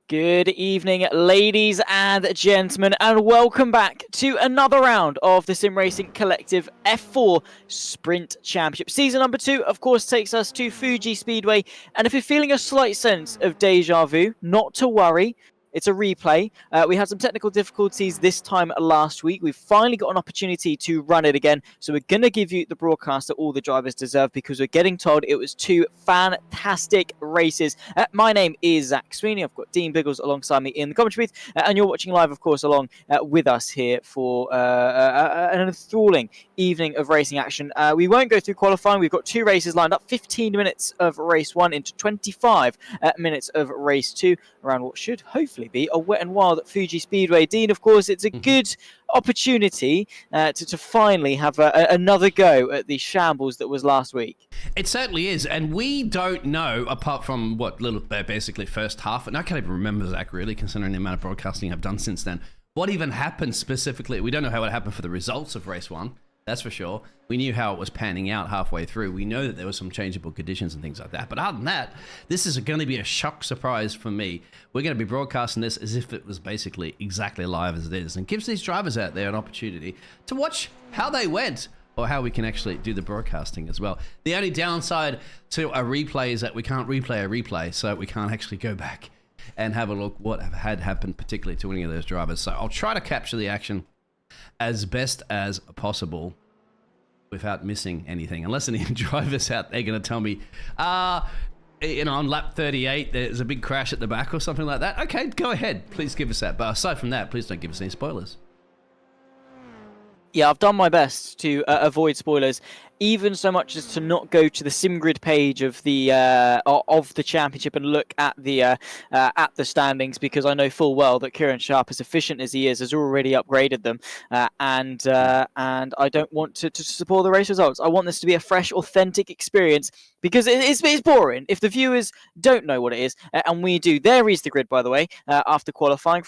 Good evening, ladies and gentlemen, and welcome back to another round of the Sim Racing Collective F4 Sprint Championship. Season number 2, of course, takes us to Fuji Speedway, and if you're feeling a slight sense of deja vu, not to worry. It's a replay. We had some technical difficulties this time last week. We've finally got an opportunity to run it again. So we're going to give you the broadcast that all the drivers deserve because we're getting told it was 2 fantastic races. My name is Zach Sweeney. I've got Dean Biggles alongside me in the commentary booth. And you're watching live, of course, along with us here for an enthralling evening of racing action. We won't go through qualifying. We've got 2 races lined up. 15 minutes of race 1 into 25 minutes of race 2 around what should hopefully be a wet and wild at Fuji Speedway. Dean, of course, it's a good opportunity to finally have another go at the shambles that was last week. It certainly is, and we don't know, apart from what little basically first half, and I can't even remember, Zach, really, considering the amount of broadcasting I've done since then, what even happened specifically. We don't know how it happened for the results of race 1. That's for sure. We knew how it was panning out halfway through. We know that there were some changeable conditions and things like that. But other than that, this is going to be a shock surprise for me. We're going to be broadcasting this as if it was basically exactly live as it is, and gives these drivers out there an opportunity to watch how they went, or how we can actually do the broadcasting as well. The only downside to a replay is that we can't replay a replay, so we can't actually go back and have a look what had happened, particularly to any of those drivers. So I'll try to capture the action as best as possible without missing anything, unless any drivers out there going to tell me, on lap 38, there's a big crash at the back or something like that. Okay, go ahead. Please give us that. But aside from that, please don't give us any spoilers. Yeah, I've done my best to avoid spoilers, even so much as to not go to the SimGrid page of the championship and look at the standings, because I know full well that Kieran Sharp, as efficient as he is, has already upgraded them, and I don't want to support the race results. I want this to be a fresh, authentic experience, because it's boring if the viewers don't know what it is, and we do. There is the grid, by the way, after qualifying.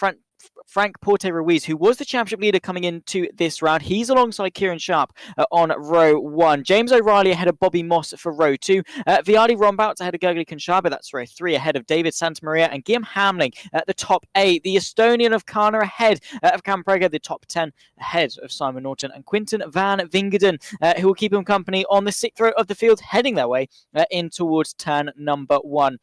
Frank Porte-Ruiz, who was the championship leader coming into this round, he's alongside Kieran Sharp on row 1. James O'Reilly ahead of Bobby Moss for row 2. Viadi Rombouts ahead of Gergely Konchaba, that's row 3, ahead of David Santamaria and Guillaume Hamling at the top 8. The Estonian of Kana ahead of Cam Prega, the top 10 ahead of Simon Norton and Quinten van Wingerden, who will keep him company on the 6th row of the field, heading their way in towards turn number 1.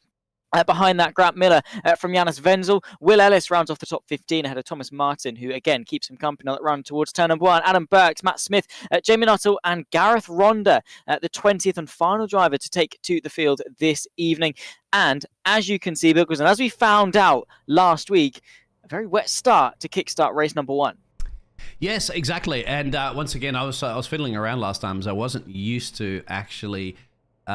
Behind that, Grant Miller from Janus Wenzel. Will Ellis rounds off the top 15 ahead of Thomas Martin, who again keeps him company on that run towards turn number 1. Adam Burks, Matt Smith, Jamie Nuttall and Gareth Ronda, the 20th and final driver to take to the field this evening. And as you can see, because and as we found out last week, a very wet start to kickstart race number 1. Yes, exactly. And once again, I was fiddling around last time, as I wasn't used to actually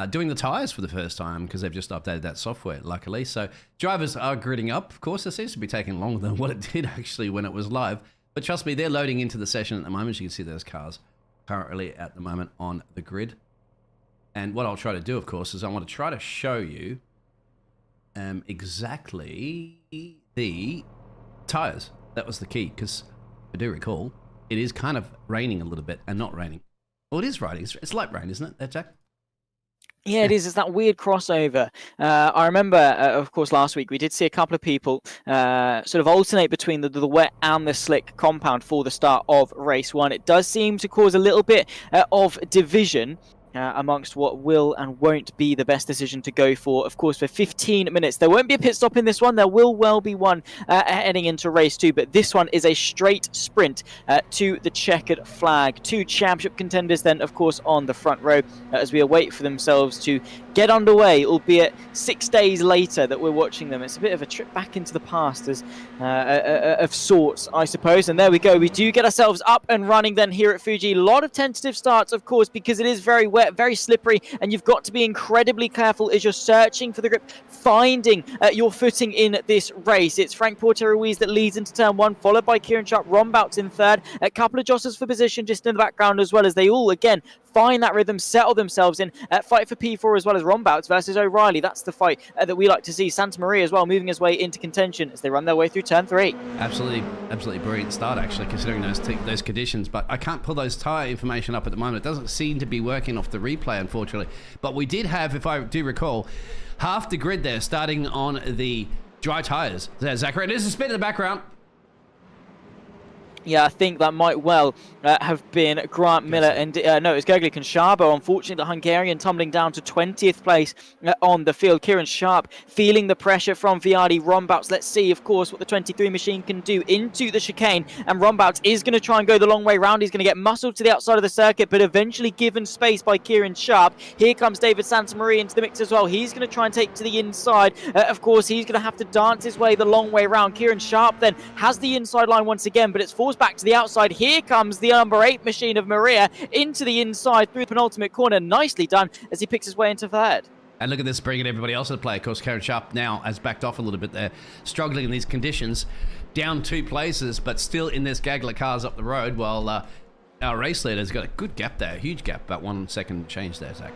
doing the tyres for the first time, because they've just updated that software, luckily. So drivers are gridding up. Of course, it seems to be taking longer than what it did actually when it was live. But trust me, they're loading into the session at the moment. You can see those cars currently at the moment on the grid. And what I'll try to do, of course, is I want to try to show you exactly the tyres. That was the key, because I do recall it is kind of raining a little bit and not raining. Well, it is raining. It's light rain, isn't it, Jack? Yeah, it is. It's that weird crossover. I remember, of course, last week we did see a couple of people sort of alternate between the wet and the slick compound for the start of race one. It does seem to cause a little bit of division amongst what will and won't be the best decision to go for. Of course, for 15 minutes, there won't be a pit stop in this one. There will well be one heading into race two, but this one is a straight sprint to the checkered flag. Two championship contenders then, of course, on the front row as we await for themselves to get underway, albeit 6 days later that we're watching them. It's a bit of a trip back into the past as of sorts, I suppose. And there we go. We do get ourselves up and running then here at Fuji. A lot of tentative starts, of course, because it is very wet, very slippery, and you've got to be incredibly careful as you're searching for the grip, finding your footing in this race. It's Frank Porter-Ruiz that leads into turn one, followed by Kieran Sharp, Rombouts in third, a couple of jostles for position just in the background as well, as they all again find that rhythm, settle themselves in, fight for P4 as well as Rombouts versus O'Reilly. That's the fight that we like to see. Santa Maria as well moving his way into contention as they run their way through turn three. Absolutely brilliant start, actually, considering those conditions. But I can't pull those tyre information up at the moment. It doesn't seem to be working off the replay, unfortunately. But we did have, if I do recall, half the grid there starting on the dry tyres. There's Zachary. There's a spin in the background. Yeah, I think that might well have been Grant Miller. And no, it's Gergely Konshabo. Unfortunately, the Hungarian tumbling down to 20th place on the field. Kieran Sharp feeling the pressure from Viardi Rombouts. Let's see, of course, what the 23 machine can do into the chicane. And Rombouts is going to try and go the long way round. He's going to get muscled to the outside of the circuit, but eventually given space by Kieran Sharp. Here comes David Santamaria into the mix as well. He's going to try and take to the inside. Of course, he's going to have to dance his way the long way round. Kieran Sharp then has the inside line once again, but it's forced back to the outside. Here comes the number 8 machine of Maria into the inside through the penultimate corner. Nicely done as he picks his way into third. And look at this, bringing everybody else to play. Of course, Kieran Sharp now has backed off a little bit there, struggling in these conditions, down 2 places, but still in this gaggle of cars up the road, while our race leader's got a good gap there, a huge gap, about 1 second change there, Zach.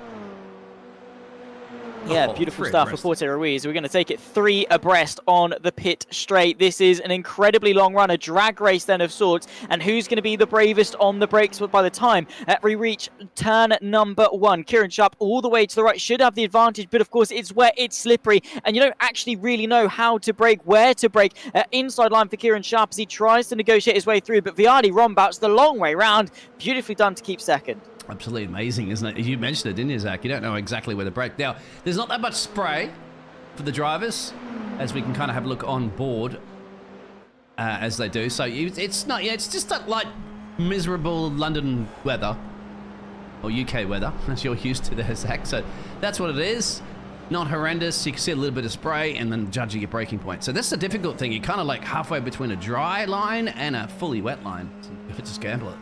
Yeah, beautiful stuff for Porter-Ruiz. We're going to take it 3 abreast on the pit straight. This is an incredibly long run, a drag race then of sorts. And who's going to be the bravest on the brakes? But by the time we reach turn number 1, Kieran Sharp all the way to the right should have the advantage. But of course, it's wet, it's slippery, and you don't actually really know how to brake, where to brake. Inside line for Kieran Sharp as he tries to negotiate his way through. But Viardi Rombouts the long way round. Beautifully done to keep second. Absolutely amazing, isn't it? You mentioned it, didn't you, Zach? You don't know exactly where to brake. Now, there's not that much spray for the drivers, as we can kind of have a look on board as they do. So it's not, yeah, it's just that like miserable London weather, or UK weather, as you're used to there, Zach. So that's what it is. Not horrendous. You can see a little bit of spray and then judging your braking point. So that's the difficult thing. You're kind of like halfway between a dry line and a fully wet line. So you have to just gamble it.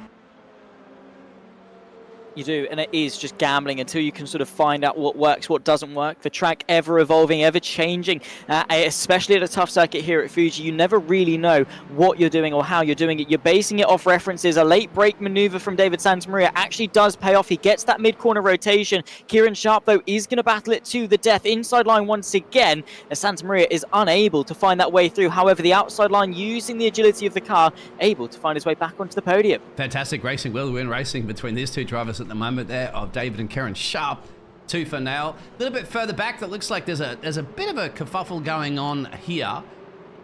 You do, and it is just gambling until you can sort of find out what works, what doesn't work. The track ever evolving, ever changing, especially at a tough circuit here at Fuji. You never really know what you're doing or how you're doing it. You're basing it off references. A late brake maneuver from David Santamaria actually does pay off. He gets that mid-corner rotation. Kieran Sharp, though, is going to battle it to the death. Inside line once again, as Santamaria is unable to find that way through. However, the outside line, using the agility of the car, able to find his way back onto the podium. Fantastic racing, will-win racing between these two drivers at the moment there of David and Kieran Sharp. 2 for now. A little bit further back, that looks like there's a bit of a kerfuffle going on here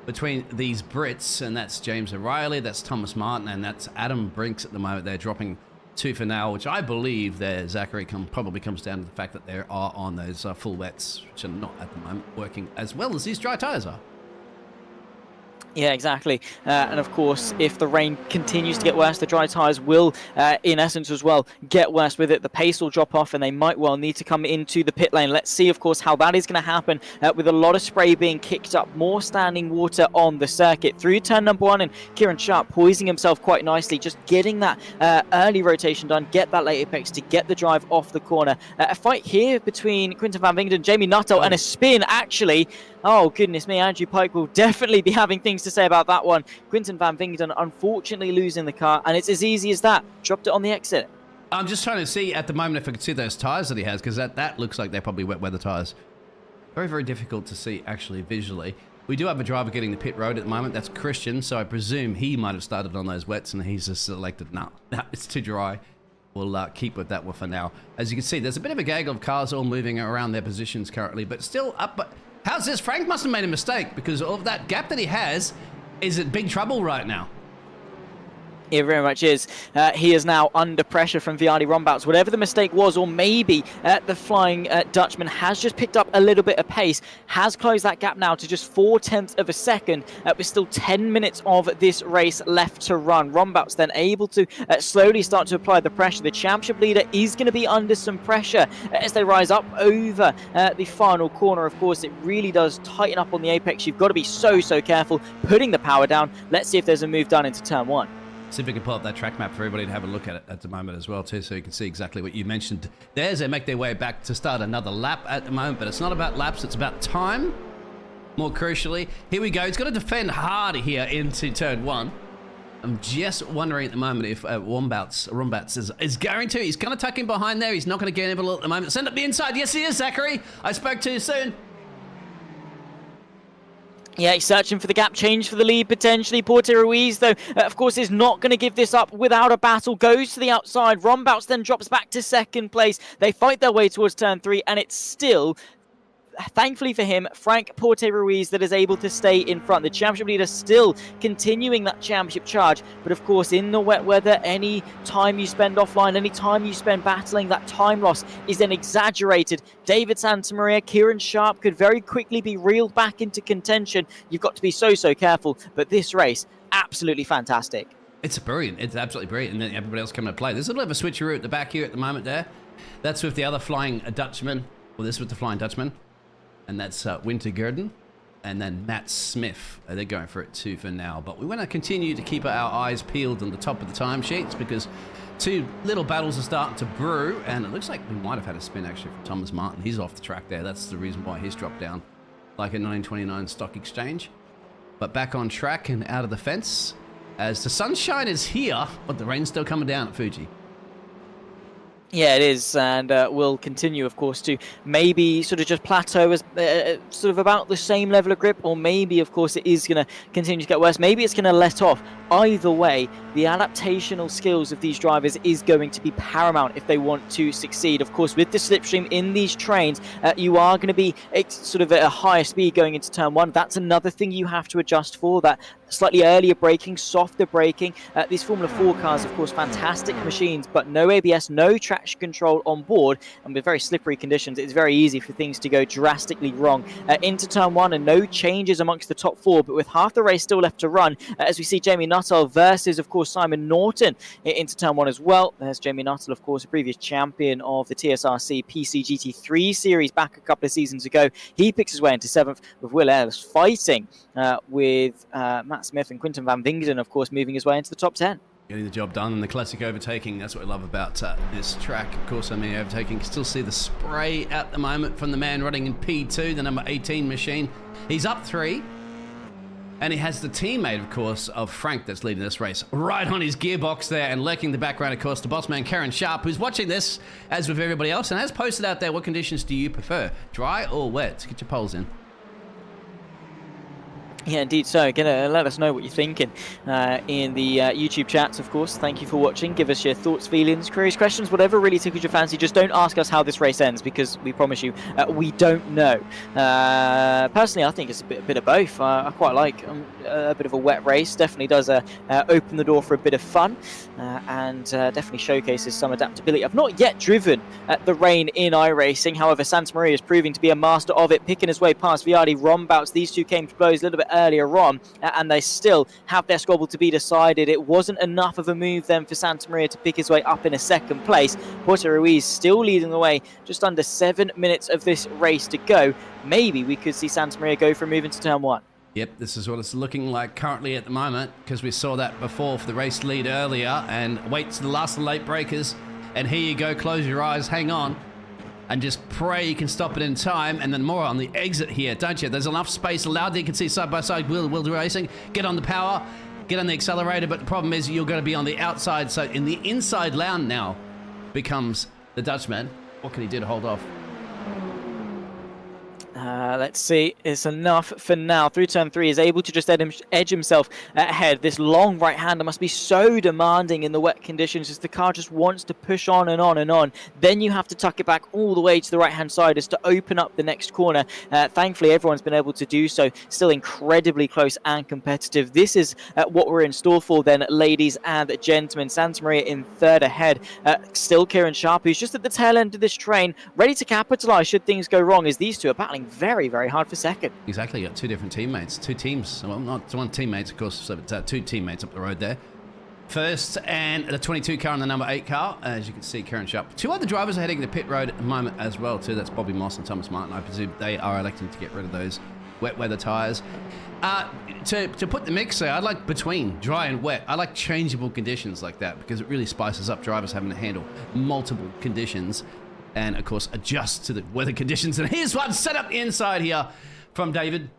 between these Brits, and that's James O'Reilly, that's Thomas Martin, and that's Adam Brinks at the moment. They're dropping 2 for now, which I believe there, Zachary, probably comes down to the fact that they are on those full wets, which are not at the moment working as well as these dry tyres are. Yeah, exactly. And of course, if the rain continues to get worse, the dry tyres will, in essence as well, get worse with it. The pace will drop off and they might well need to come into the pit lane. Let's see, of course, how that is going to happen with a lot of spray being kicked up, more standing water on the circuit. Through turn number 1, and Kieran Sharp poising himself quite nicely, just getting that early rotation done, get that late apex to get the drive off the corner. A fight here between Quinten van Wingden, Jamie Nuttall, and a spin, actually. Oh, goodness me, Andrew Pike will definitely be having things to say about that one. Quinten van Wingden unfortunately losing the car, and it's as easy as that. Dropped it on the exit. I'm just trying to see at the moment if I can see those tyres that he has, because that looks like they're probably wet weather tyres. Very, very difficult to see actually visually. We do have a driver getting the pit road at the moment. That's Christian, so I presume he might have started on those wets and he's just selected, no, it's too dry. we'll keep with that one for now. As you can see, there's a bit of a gaggle of cars all moving around their positions currently, but still up. But how's this? Frank must have made a mistake because of that gap that he has is in big trouble right now. It very much is. He is now under pressure from Viardi Rombouts. Whatever the mistake was, or maybe the Flying Dutchman has just picked up a little bit of pace, has closed that gap now to just 0.4 of a second, with still 10 minutes of this race left to run. Rombouts then able to slowly start to apply the pressure. The championship leader is going to be under some pressure as they rise up over the final corner. Of course, it really does tighten up on the apex. You've got to be so careful putting the power down. Let's see if there's a move done into turn 1. See if we can pull up that track map for everybody to have a look at it at the moment as well too, so you can see exactly what you mentioned. There's they make their way back to start another lap at the moment, but it's not about laps, it's about time. More crucially, here we go. He's got to defend hard here into turn 1. I'm just wondering at the moment if Rombouts is going to. He's going to tuck in behind there. He's not going to get able at the moment. Send up the inside. Yes, he is, Zachary. I spoke too soon. Yeah, he's searching for the gap, change for the lead potentially. Porte Ruiz, though, of course, is not going to give this up without a battle. Goes to the outside. Rombouts then drops back to second place. They fight their way towards turn 3, and it's still, thankfully for him, Frank Porte Ruiz that is able to stay in front. The championship leader still continuing that championship charge. But of course, in the wet weather, any time you spend offline, any time you spend battling, that time loss is then exaggerated. David Santamaria, Kieran Sharp could very quickly be reeled back into contention. You've got to be so careful. But this race, absolutely fantastic. It's brilliant. It's absolutely brilliant. And then everybody else coming to play. There's a little bit of a switcheroo at the back here at the moment there. That's with the other Flying Dutchman. Well, this with the Flying Dutchman. And that's Winter Gurdon, and then Matt Smith. They're going for it too for now. But we want to continue to keep our eyes peeled on the top of the timesheets because 2 little battles are starting to brew, and it looks like we might have had a spin actually from Thomas Martin. He's off the track there. That's the reason why he's dropped down like a 929 stock exchange. But back on track and out of the fence as the sunshine is here, but the rain's still coming down at Fuji. Yeah, it is, and will continue, of course, to maybe sort of just plateau as sort of about the same level of grip, or maybe, of course, it is going to continue to get worse. Maybe it's going to let off. Either way, the adaptational skills of these drivers is going to be paramount if they want to succeed. Of course, with the slipstream in these trains, you are going to be sort of at a higher speed going into turn 1. That's another thing you have to adjust for, that slightly earlier braking, softer braking. These Formula 4 cars, of course, fantastic machines, but no ABS, no traction control on board, and with very slippery conditions, it's very easy for things to go drastically wrong. Into turn 1, and no changes amongst the top 4, but with half the race still left to run, as we see Jamie Nuttall versus, of course, Simon Norton into turn 1 as well. There's Jamie Nuttall, of course, a previous champion of the TSRC PC GT3 series back a couple of seasons ago. He picks his way into 7th, with Will Ellis fighting with Matt Smith and Quinton van Vingeren, of course, moving his way into the top 10. Getting the job done, and the classic overtaking, that's what I love about this track. Of course, I mean, overtaking, you can still see the spray at the moment from the man running in P2, the number 18 machine. He's up 3, and he has the teammate, of course, of Frank that's leading this race right on his gearbox there, and lurking the background, of course, the boss man, Karen Sharp, who's watching this, as with everybody else, and has posted out there, what conditions do you prefer, dry or wet? Get your polls in. Yeah, indeed. So, gonna let us know what you're thinking in the YouTube chats, of course. Thank you for watching. Give us your thoughts, feelings, queries, questions, whatever really tickles your fancy. Just don't ask us how this race ends, because we promise you, we don't know. Personally, I think it's a bit of both. I quite like a bit of a wet race. Definitely does open the door for a bit of fun, and definitely showcases some adaptability. I've not yet driven the rain in iRacing. However, Santamaria is proving to be a master of it, picking his way past Viardi Rombouts. These two came to blows a little bit earlier on, and they still have their squabble to be decided. It wasn't enough of a move then for Santamaria to pick his way up in a second place. Porte Ruiz still leading the way, just under 7 minutes of this race to go. Maybe we could see Santamaria go for a move into turn 1. Yep, this is what it's looking like currently at the moment, because we saw that before for the race lead earlier, and wait to the last of the late breakers, and here you go, close your eyes, hang on, and just pray you can stop it in time. And then more on the exit here, don't you? There's enough space allowed there. You can see side by side Will racing. Get on the power, get on the accelerator, but the problem is you're going to be on the outside. So in the inside lane now becomes the Dutchman. What can he do to hold off? Let's see, it's enough for now. Through turn 3, is able to just edge himself ahead. This long right-hander must be so demanding in the wet conditions as the car just wants to push on and on and on. Then you have to tuck it back all the way to the right-hand side as to open up the next corner. Thankfully, everyone's been able to do so. Still incredibly close and competitive. This is what we're in store for then, ladies and gentlemen. Santa Maria in third ahead. Still Kieran Sharp, who's just at the tail end of this train, ready to capitalize should things go wrong, as these two are battling very, very hard for second. Exactly, you got two different teammates, two teams. Well, not one teammate, of course, but two teammates up the road there. First, and the 22 car and the number 8 car, as you can see, Kieran Sharp. Two other drivers are heading to pit road at the moment as well, too. That's Bobby Moss and Thomas Martin. I presume they are electing to get rid of those wet weather tyres. To put the mix there, I like between dry and wet. I like changeable conditions like that because it really spices up drivers having to handle multiple conditions and, of course, adjust to the weather conditions. And here's one set up inside here from David.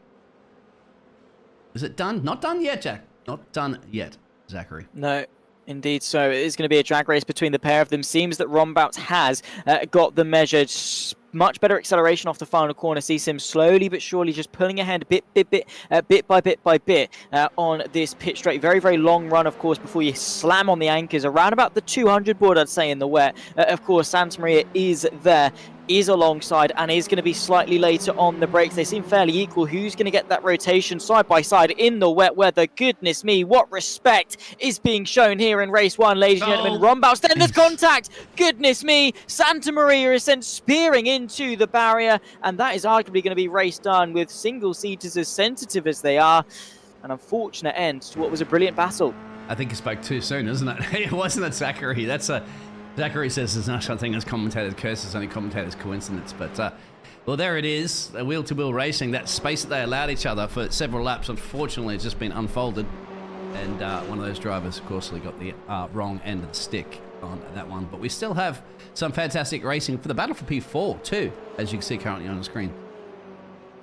Is it done? Not done yet, Jack. Not done yet, Zachary. No. Indeed, so it is going to be a drag race between the pair of them. Seems that Rombouts has got the measured. Much better acceleration off the final corner. Sees him slowly but surely just pulling ahead bit by bit on this pit straight. Very, very long run, of course, before you slam on the anchors. Around about the 200 board, I'd say, in the wet. Of course, Santa Maria is there, is alongside, and is going to be slightly later on the brakes. They seem fairly equal. Who's going to get that rotation side by side in the wet weather? Goodness me, what respect is being shown here in race 1, ladies and gentlemen. Rombouts, then there's contact. Goodness me, Santa Maria is sent spearing into the barrier, and that is arguably going to be race done with single-seaters as sensitive as they are. An unfortunate end to what was a brilliant battle. I think you spoke too soon, isn't it? It wasn't it, Zachary? Zachary says there's no such thing as commentator's curse, it's only commentator's coincidence. But, well, there it is, wheel-to-wheel racing. That space that they allowed each other for several laps, unfortunately, has just been unfolded. And one of those drivers, of course, got the wrong end of the stick on that one. But we still have some fantastic racing for the battle for P4, too, as you can see currently on the screen.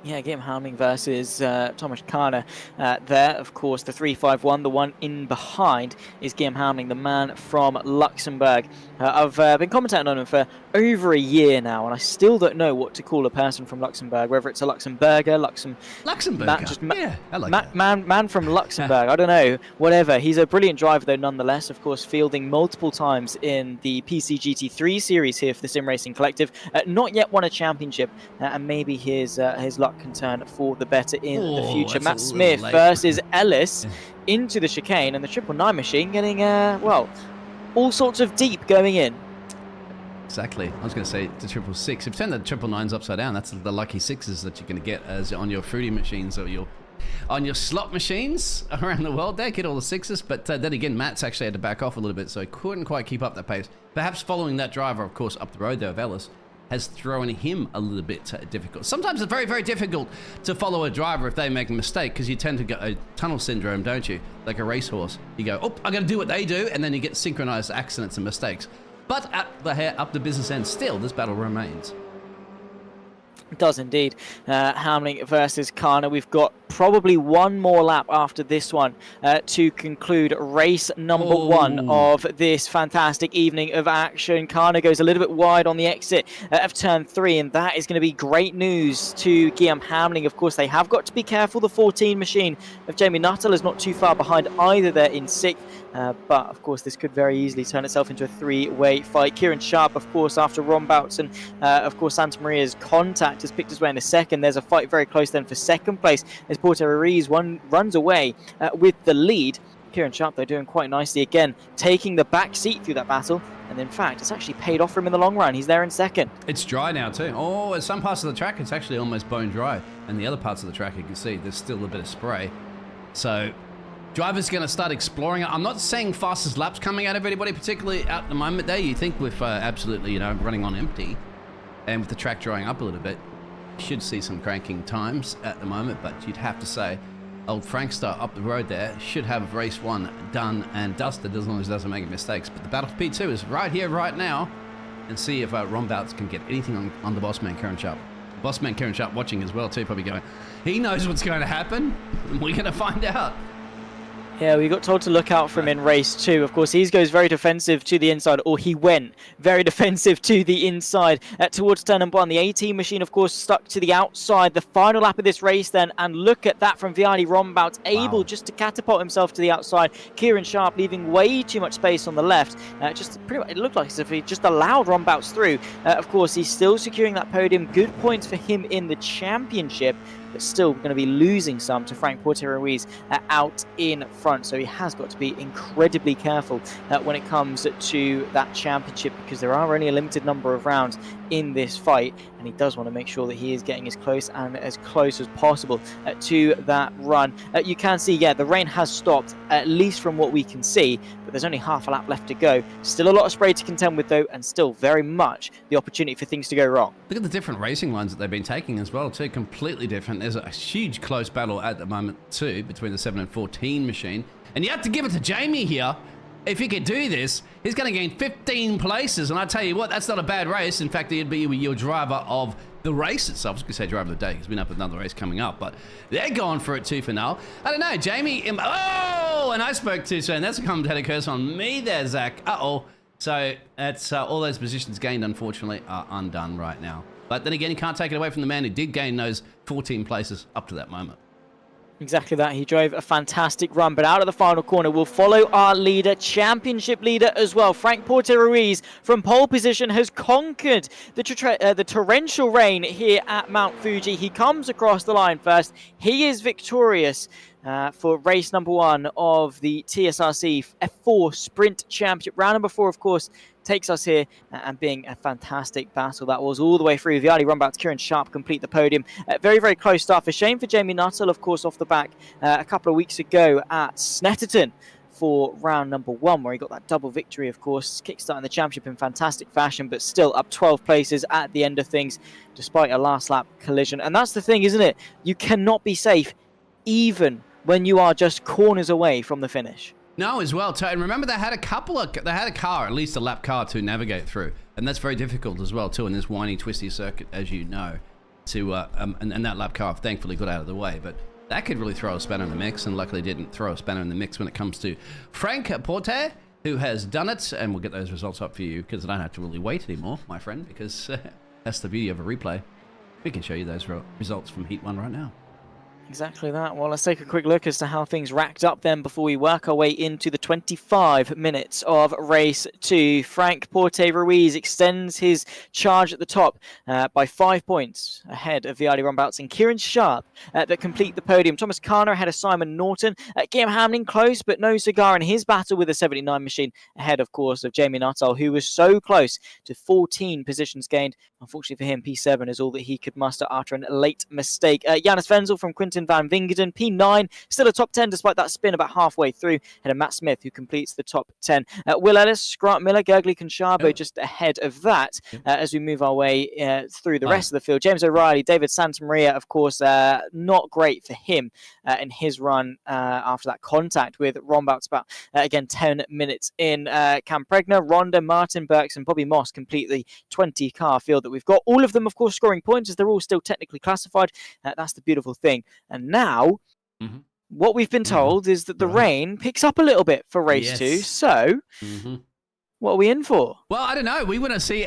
Yeah, Guillaume Harming versus Thomas Kana there. Of course, the 351, the one in behind, is Guillaume Harming, the man from Luxembourg. I've been commentating on him for over a year now, and I still don't know what to call a person from Luxembourg, whether it's a Luxembourger, Luxembourger, yeah, I like that. Man from Luxembourg, I don't know, whatever. He's a brilliant driver, though, nonetheless, of course, fielding multiple times in the PC GT3 series here for the Sim Racing Collective. Not yet won a championship, and maybe his luck can turn for the better in the future. Matt Smith versus Ellis into the chicane, and the 999 machine getting, well, all sorts of deep going in. Exactly. I was going to say the 666. If you turn the 999s upside down, that's the lucky sixes that you're going to get as on your fruity machines or on your slot machines around the world there. Get all the sixes. But then again, Matt's actually had to back off a little bit, so he couldn't quite keep up that pace. Perhaps following that driver, of course, up the road there of Ellis, has thrown him a little bit difficult. Sometimes it's very, very difficult to follow a driver if they make a mistake, because you tend to get a tunnel syndrome, don't you? Like a racehorse. You go, oh, I got to do what they do, and then you get synchronized accidents and mistakes. But up the business end, still, this battle remains. It does indeed. Hamling versus Kana. We've got probably one more lap after this one to conclude race number 1 of this fantastic evening of action. Kana goes a little bit wide on the exit of turn 3, and that is going to be great news to Guillaume Hamling. Of course, they have got to be careful. The 14 machine of Jamie Nuttall is not too far behind either. They're in 6th. But, of course, this could very easily turn itself into a 3-way fight. Kieran Sharp, of course, after Rombouts and, of course, Santa Maria's contact has picked his way in a second. There's a fight very close then for second place as Porter Ruiz runs away with the lead. Kieran Sharp, though, doing quite nicely again, taking the back seat through that battle. And, in fact, it's actually paid off for him in the long run. He's there in second. It's dry now, too. Oh, at some parts of the track, it's actually almost bone dry. And the other parts of the track, you can see there's still a bit of spray. So drivers going to start exploring it. I'm not saying fastest laps coming out of anybody, particularly at the moment there. You think with absolutely, running on empty and with the track drying up a little bit, you should see some cranking times at the moment, but you'd have to say old Frankstar up the road there should have race 1 done and dusted as long as it doesn't make mistakes. But the battle for P2 is right here, right now, and see if Rombouts can get anything on the boss man, Kieran Sharp. Boss man, Kieran Sharp, watching as well, too, probably going, he knows what's going to happen. We're going to find out. Yeah, we got told to look out for him in race 2. Of course, he goes very defensive to the inside, or he went very defensive to the inside towards turn number 1. The 18 machine, of course, stuck to the outside. The final lap of this race then, and look at that from Viali Rombout, able just to catapult himself to the outside. Kieran Sharp leaving way too much space on the left. Just pretty much, it looked like as if he just allowed Rombouts through. Of course, he's still securing that podium. Good points for him in the championship, but still going to be losing some to Frank Porter-Ruiz out in front. So he has got to be incredibly careful when it comes to that championship, because there are only a limited number of rounds in this fight, and he does want to make sure that he is getting as close as possible to that run. You can see, yeah, the rain has stopped, at least from what we can see, but there's only half a lap left to go. Still a lot of spray to contend with, though, and still very much the opportunity for things to go wrong. Look at the different racing lines that they've been taking as well, too. Completely different. There's a huge close battle at the moment, too, between the 7 and 14 machine. And you have to give it to Jamie here. If he could do this, he's going to gain 15 places. And I tell you what, that's not a bad race. In fact, he'd be your driver of the race itself. I was going to say driver of the day. He's been up with another race coming up. But they're going for it, too, for now. I don't know, Jamie. Oh, and I spoke too soon. That's a commentator curse on me there, Zach. Uh-oh. So that's all those positions gained, unfortunately, are undone right now. But then again, you can't take it away from the man who did gain those 14 places up to that moment. Exactly that. He drove a fantastic run, but out of the final corner, we'll follow our leader, championship leader as well. Frank Porter-Ruiz from pole position has conquered the torrential rain here at Mount Fuji. He comes across the line first. He is victorious for race number 1 of the TSRC F4 Sprint Championship. Round number 4, of course, takes us here, and being a fantastic battle that was all the way through. Viali Rombout, Kieran Sharp complete the podium. Very, very close start. A shame for Jamie Nuttall, of course, off the back a couple of weeks ago at Snetterton for round number 1, where he got that double victory, of course, kickstarting the championship in fantastic fashion, but still up 12 places at the end of things, despite a last lap collision. And that's the thing, isn't it? You cannot be safe, even when you are just corners away from the finish. No, as well. And remember, they had a car, at least a lap car, to navigate through, and that's very difficult as well too in this windy, twisty circuit, as you know. And that lap car thankfully got out of the way, but that could really throw a spanner in the mix, and luckily didn't throw a spanner in the mix when it comes to Frank Porter, who has done it, and we'll get those results up for you because I don't have to really wait anymore, my friend, because that's the beauty of a replay. We can show you those results from Heat 1 right now. Exactly that. Well, let's take a quick look as to how things racked up then before we work our way into the 25 minutes of race 2. Frank Porter-Ruiz extends his charge at the top by 5 points ahead of Viali Rombouts and Kieran Sharp that complete the podium. Thomas Carner ahead of Simon Norton. Guillaume Hamlin close, but no cigar in his battle with the 79 machine, ahead, of course, of Jamie Nuttall, who was so close to 14 positions gained. Unfortunately for him, P7 is all that he could muster after a late mistake. Janus Venzel from Quinten van Wingeden, P9, still a top 10 despite that spin about halfway through. And Matt Smith, who completes the top 10. Will Ellis, Grant Miller, Gergely Conchabo just ahead of that as we move our way through the rest of the field. James O'Reilly, David Santamaria, of course, not great for him in his run after that contact with Rombouts about, again, 10 minutes in. Cam Pregner, Ronda, Martin Burks, and Bobby Moss complete the 20-car field that we've got. All of them, of course, scoring points as they're all still technically classified. That's the beautiful thing. And now, what we've been told is that the rain picks up a little bit for race 2. So, what are we in for? Well, I don't know. We want to see,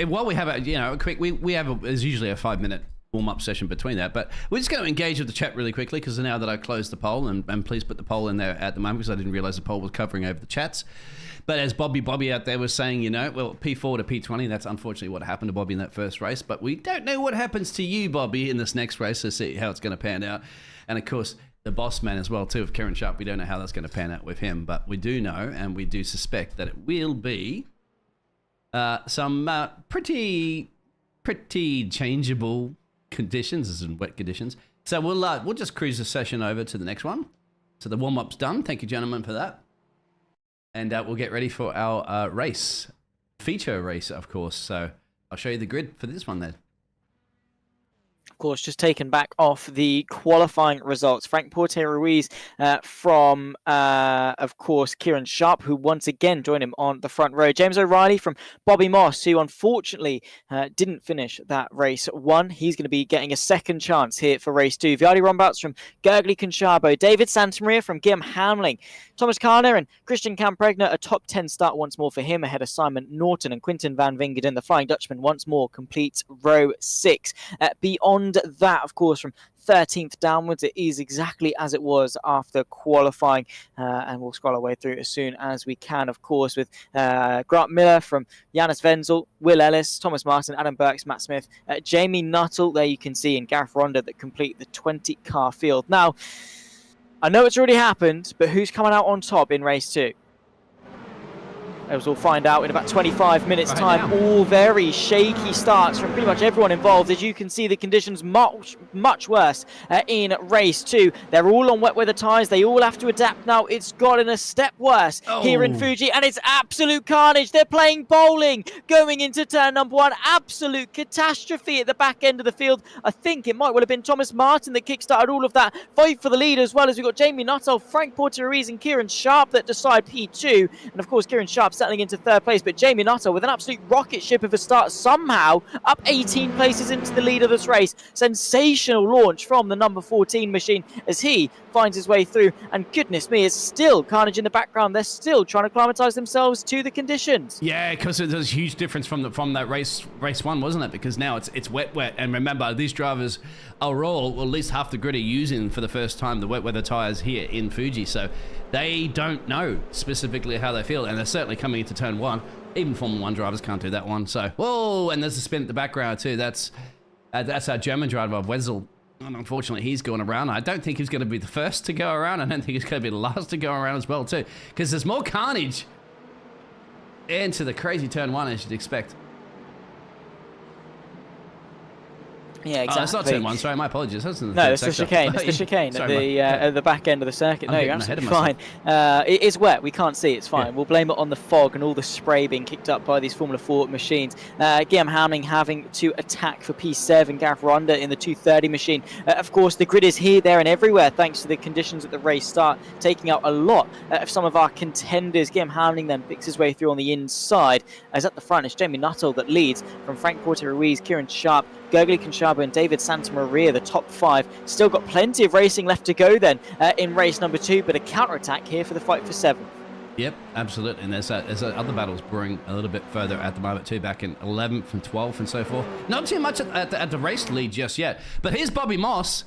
while we have a quick, we have there's usually a 5-minute warm-up session between that, but we're just going to engage with the chat really quickly because now that I closed the poll, and please put the poll in there at the moment because I didn't realize the poll was covering over the chats. But as Bobby out there was saying, well, P4 to P20, that's unfortunately what happened to Bobby in that first race. But we don't know what happens to you, Bobby, in this next race, so see how it's going to pan out. And of course, the boss man as well, too, of Kieran Sharp. We don't know how that's going to pan out with him, but we do know, and we do suspect that it will be some pretty changeable conditions, as in wet conditions. So we'll just cruise the session over to the next one. So the warm-up's done. Thank you, gentlemen, for that. And we'll get ready for our feature race, of course. So I'll show you the grid for this one then. Of course, just taken back off the qualifying results. Frank Porte-Ruiz from, of course, Kieran Sharp, who once again joined him on the front row. James O'Reilly from Bobby Moss, who unfortunately didn't finish that race one. He's going to be getting a second chance here for race 2. Viadi Rombouts from Gergely Conchabo. David Santamaria from Guillaume Hamling. Thomas Carner and Christian Campregna, a top 10 start once more for him, ahead of Simon Norton and Quinten van Wingerden. The Flying Dutchman once more completes row 6. Beyond that, of course, from 13th downwards, it is exactly as it was after qualifying, and we'll scroll our way through as soon as we can, of course, with Grant Miller from Janus Wenzel, Will Ellis, Thomas Martin, Adam Burks, Matt Smith, Jamie Nuttall, there you can see, and Gareth Ronda that complete the 20-car field. Now, I know it's already happened, but who's coming out on top in race 2? As we'll find out in about 25 minutes time. All very shaky starts from pretty much everyone involved. As you can see, the conditions much worse in race 2. They're all on wet weather tyres. They all have to adapt now. It's gotten a step worse here in Fuji, and it's absolute carnage. They're playing bowling going into turn number 1. Absolute catastrophe at the back end of the field. I think it might well have been Thomas Martin that kickstarted all of that fight for the lead, as well as we've got Jamie Nuttall, Frank Porte-Ruiz and Kieran Sharp that decide P2. And of course, Kieran Sharp settling into 3rd place, but Jamie Nuttall with an absolute rocket ship of a start, somehow up 18 places into the lead of this race. Sensational launch from the number 14 machine as he finds his way through, and goodness me, it's still carnage in the background. They're still trying to acclimatise themselves to the conditions. Yeah, because there's a huge difference from that race 1, wasn't it? Because now it's wet, and remember, these drivers are all, well, at least half the grid are using for the first time the wet weather tyres here in Fuji, so they don't know specifically how they feel, and they're certainly coming into turn 1. Even Formula 1 drivers can't do that one. So, whoa, and there's a spin at the background too. That's our German driver, Wenzel. And unfortunately, he's going around. I don't think he's going to be the first to go around. I don't think he's going to be the last to go around as well too, because there's more carnage into the crazy turn 1 as you'd expect. Yeah, exactly. Oh, it's not turn 1, sorry, my apologies. That's no, it's the chicane. It's the chicane at the back end of the circuit. No, you're absolutely fine. It is wet. We can't see. It's fine. Yeah. We'll blame it on the fog and all the spray being kicked up by these Formula 4 machines. Guillaume Hamling having to attack for P7. Gareth Ronda in the 230 machine. Of course, the grid is here, there, and everywhere thanks to the conditions at the race start, taking out a lot of some of our contenders. Guillaume Hamling then picks his way through on the inside. As at the front, it's Jamie Nuttall that leads from Frank Porte-Ruiz, Kieran Sharp, Gergely Conchabo and David Santamaria, the top 5. Still got plenty of racing left to go then in race number 2, but a counter-attack here for the fight for 7th. Yep, absolutely. And there's other battles brewing a little bit further at the moment too, back in 11th and 12th and so forth. Not too much at the race lead just yet. But here's Bobby Moss.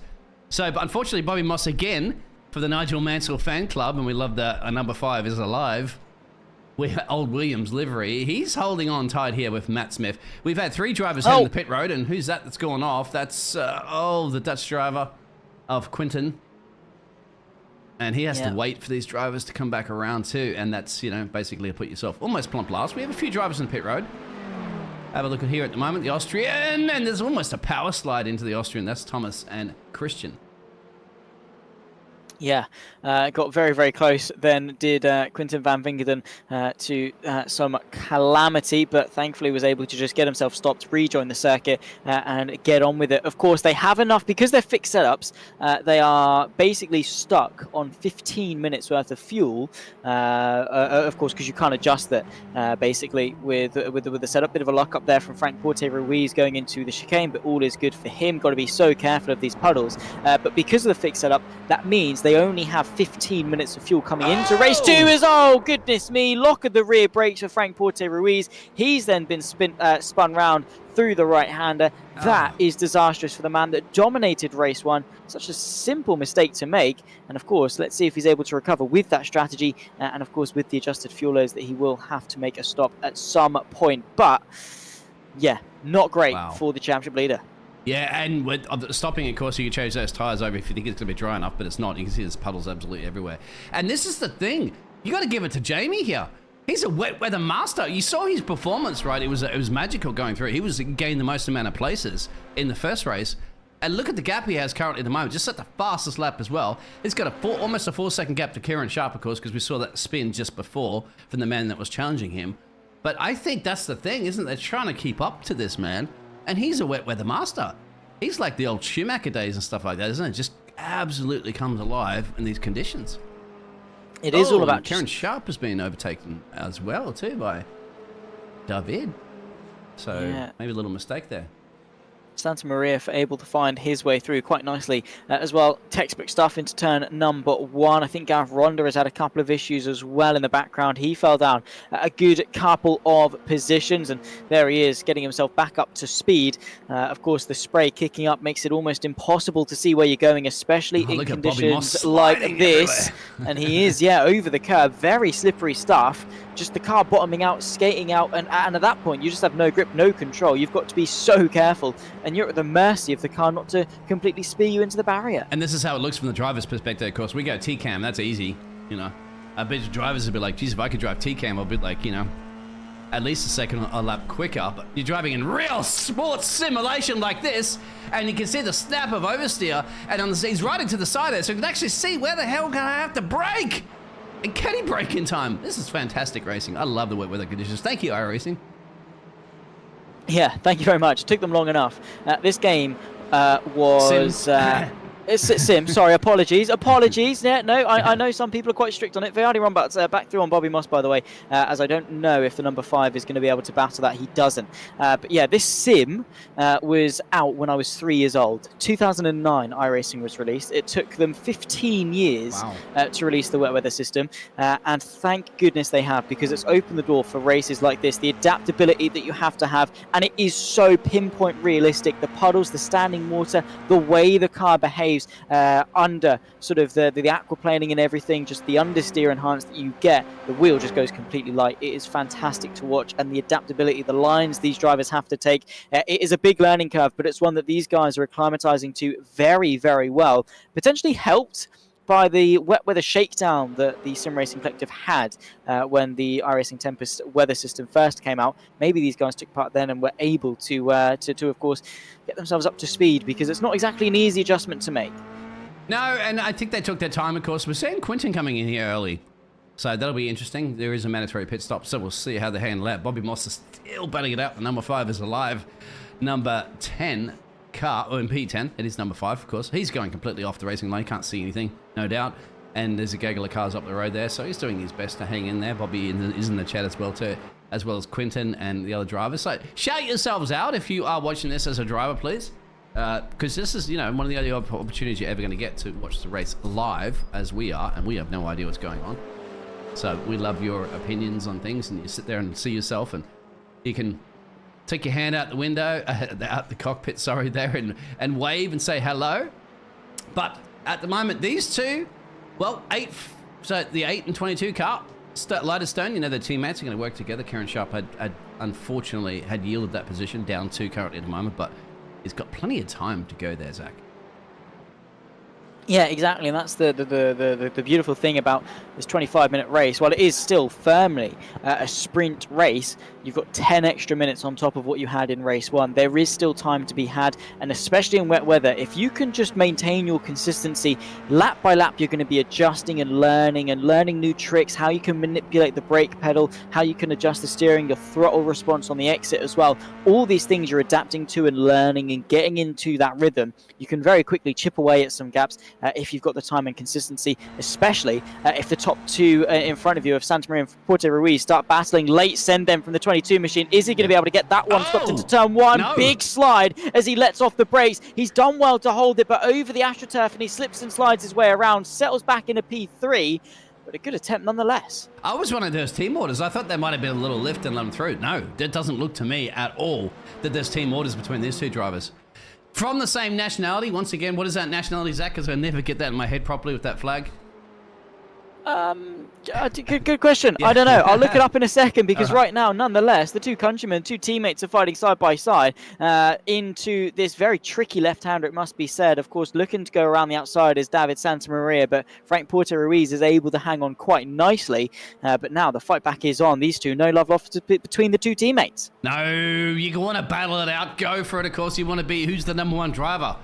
So, but unfortunately, Bobby Moss again for the Nigel Mansell fan club, and we love that number 5 is alive. Old Williams livery. He's holding on tight here with Matt Smith. We've had 3 drivers hitting the pit road, and who's that's gone off? That's, the Dutch driver of Quinten. And he has to wait for these drivers to come back around too, and that's, basically a put yourself almost plump last. We have a few drivers in the pit road. Have a look at here at the moment, the Austrian, and there's almost a power slide into the Austrian. That's Thomas and Christian. Yeah, got very, very close. Then did Quinten van Wingerden to some calamity, but thankfully was able to just get himself stopped, rejoin the circuit, and get on with it. Of course, they have enough, because they're fixed setups, they are basically stuck on 15 minutes worth of fuel, of course, because you can't adjust that, basically, with the setup. Bit of a lock up there from Frank Porte-Ruiz going into the chicane, but all is good for him. Got to be so careful of these puddles. But because of the fixed setup, that means they only have 15 minutes of fuel coming into race 2. Goodness me, lock of the rear brakes for Frank Porte-Ruiz. He's then been spun round through the right-hander. That is disastrous for the man that dominated race 1. Such a simple mistake to make. And of course, let's see if he's able to recover with that strategy. And of course, with the adjusted fuel loads, that he will have to make a stop at some point. But yeah, not great for the championship leader. Yeah, and with stopping, of course, you can change those tyres over if you think it's going to be dry enough, but it's not. You can see there's puddles absolutely everywhere. And this is the thing. You got to give it to Jamie here. He's a wet weather master. You saw his performance, right? It was magical going through. He was gained the most amount of places in the first race. And look at the gap he has currently at the moment. Just at the fastest lap as well. He's got almost a 4-second gap to Kieran Sharp, of course, because we saw that spin just before from the man that was challenging him. But I think that's the thing, isn't it? They're trying to keep up to this man. And he's a wet weather master. He's like the old Schumacher days and stuff like that, isn't it? Just absolutely comes alive in these conditions. It is all about Karen Sharp has been overtaken as well too by David. So maybe a little mistake there. Santa Maria able to find his way through quite nicely as well. Textbook stuff into turn number 1. I think Gareth Ronda has had a couple of issues as well in the background. He fell down a good couple of positions, and there he is getting himself back up to speed. Of course, the spray kicking up makes it almost impossible to see where you're going, especially in conditions like this. And he is, over the curb. Very slippery stuff. Just the car bottoming out, skating out, and at that point, you just have no grip, no control. You've got to be so careful, and you're at the mercy of the car not to completely spear you into the barrier. And this is how it looks from the driver's perspective, of course. We go T-Cam, that's easy, you know. I bet drivers would be like, geez, if I could drive T-Cam, I'd be like, you know, at least a second a lap quicker. But you're driving in real sports simulation like this, and you can see the snap of oversteer, and he's riding to the side there, so you can actually see where the hell can I have to brake? And can he brake in time? This is fantastic racing. I love the wet weather conditions. Thank you, iRacing. Yeah, thank you very much. It took them long enough. This game was... It's Sim. Sorry, apologies. Yeah, no, I know some people are quite strict on it. Viardi run back through on Bobby Moss, by the way, as I don't know if the number 5 is going to be able to battle that. He doesn't. But yeah, this sim was out when I was 3 years old. 2009, iRacing was released. It took them 15 years to release the wet weather system, and thank goodness they have, because it's opened the door for races like this. The adaptability that you have to have, and it is so pinpoint realistic. The puddles, the standing water, the way the car behaves under sort of the aquaplaning and everything, just the understeer enhance that you get, the wheel just goes completely light. It is fantastic to watch, and the adaptability, the lines these drivers have to take, it is a big learning curve, but it's one that these guys are acclimatizing to very, very well, potentially helped by the wet weather shakedown that the Sim Racing Collective had when the iRacing Tempest weather system first came out. Maybe these guys took part then and were able to of course, get themselves up to speed, because it's not exactly an easy adjustment to make. No, and I think they took their time, of course. We're seeing Quinton coming in here early, so that'll be interesting. There is a mandatory pit stop, so we'll see how they handle that. Bobby Moss is still battling it out. The number 5 is alive. Number 10... car, in P10, it is number 5, of course. He's going completely off the racing lane, can't see anything, no doubt. And there's a gaggle of cars up the road there, so he's doing his best to hang in there. Bobby is in the chat as well, too, as well as Quinton and the other drivers. So shout yourselves out if you are watching this as a driver, please. Because this is, you know, one of the only opportunities you're ever going to get to watch the race live, as we are, and we have no idea what's going on. So we love your opinions on things, and you sit there and see yourself, and you can take your hand out the window, out the cockpit, sorry, there, and wave and say hello. But at the moment, these two, well, so the 8 and 22 car, Lighter Stone, you know, their teammates are going to work together. Karen Sharp had unfortunately had yielded that position, down 2 currently at the moment, but he's got plenty of time to go there, Zach. Yeah, exactly, and that's the beautiful thing about this 25-minute race. While it is still firmly a sprint race, you've got 10 extra minutes on top of what you had in race 1. There is still time to be had, and especially in wet weather, if you can just maintain your consistency, lap by lap, you're going to be adjusting and learning new tricks, how you can manipulate the brake pedal, how you can adjust the steering, your throttle response on the exit as well. All these things you're adapting to and learning and getting into that rhythm. You can very quickly chip away at some gaps if you've got the time and consistency, especially if the top 2 in front of you, of Santa Maria and Puerto Ruiz, start battling late. Send them from the 22 machine. Is he going to be able to get that one stopped into turn 1? No. Big slide as he lets off the brakes. He's done well to hold it, but over the AstroTurf, and he slips and slides his way around, settles back into P3. But a good attempt nonetheless. I was one of those team orders. I thought there might have been a little lift and let them through. No, that doesn't look to me at all that there's team orders between these 2 drivers. From the same nationality, once again, what is that nationality, Zach? Because I never get that in my head properly with that flag. Good question. Yeah. I don't know. I'll look it up in a second, because right now, nonetheless, the 2 countrymen, 2 teammates are fighting side by side into this very tricky left-hander, it must be said. Of course, looking to go around the outside is David Santamaria, but Frank Puerto Ruiz is able to hang on quite nicely. But now the fight back is on. These two, no love lost between the 2 teammates. No, you want to battle it out. Go for it, of course. You want to be who's the number 1 driver.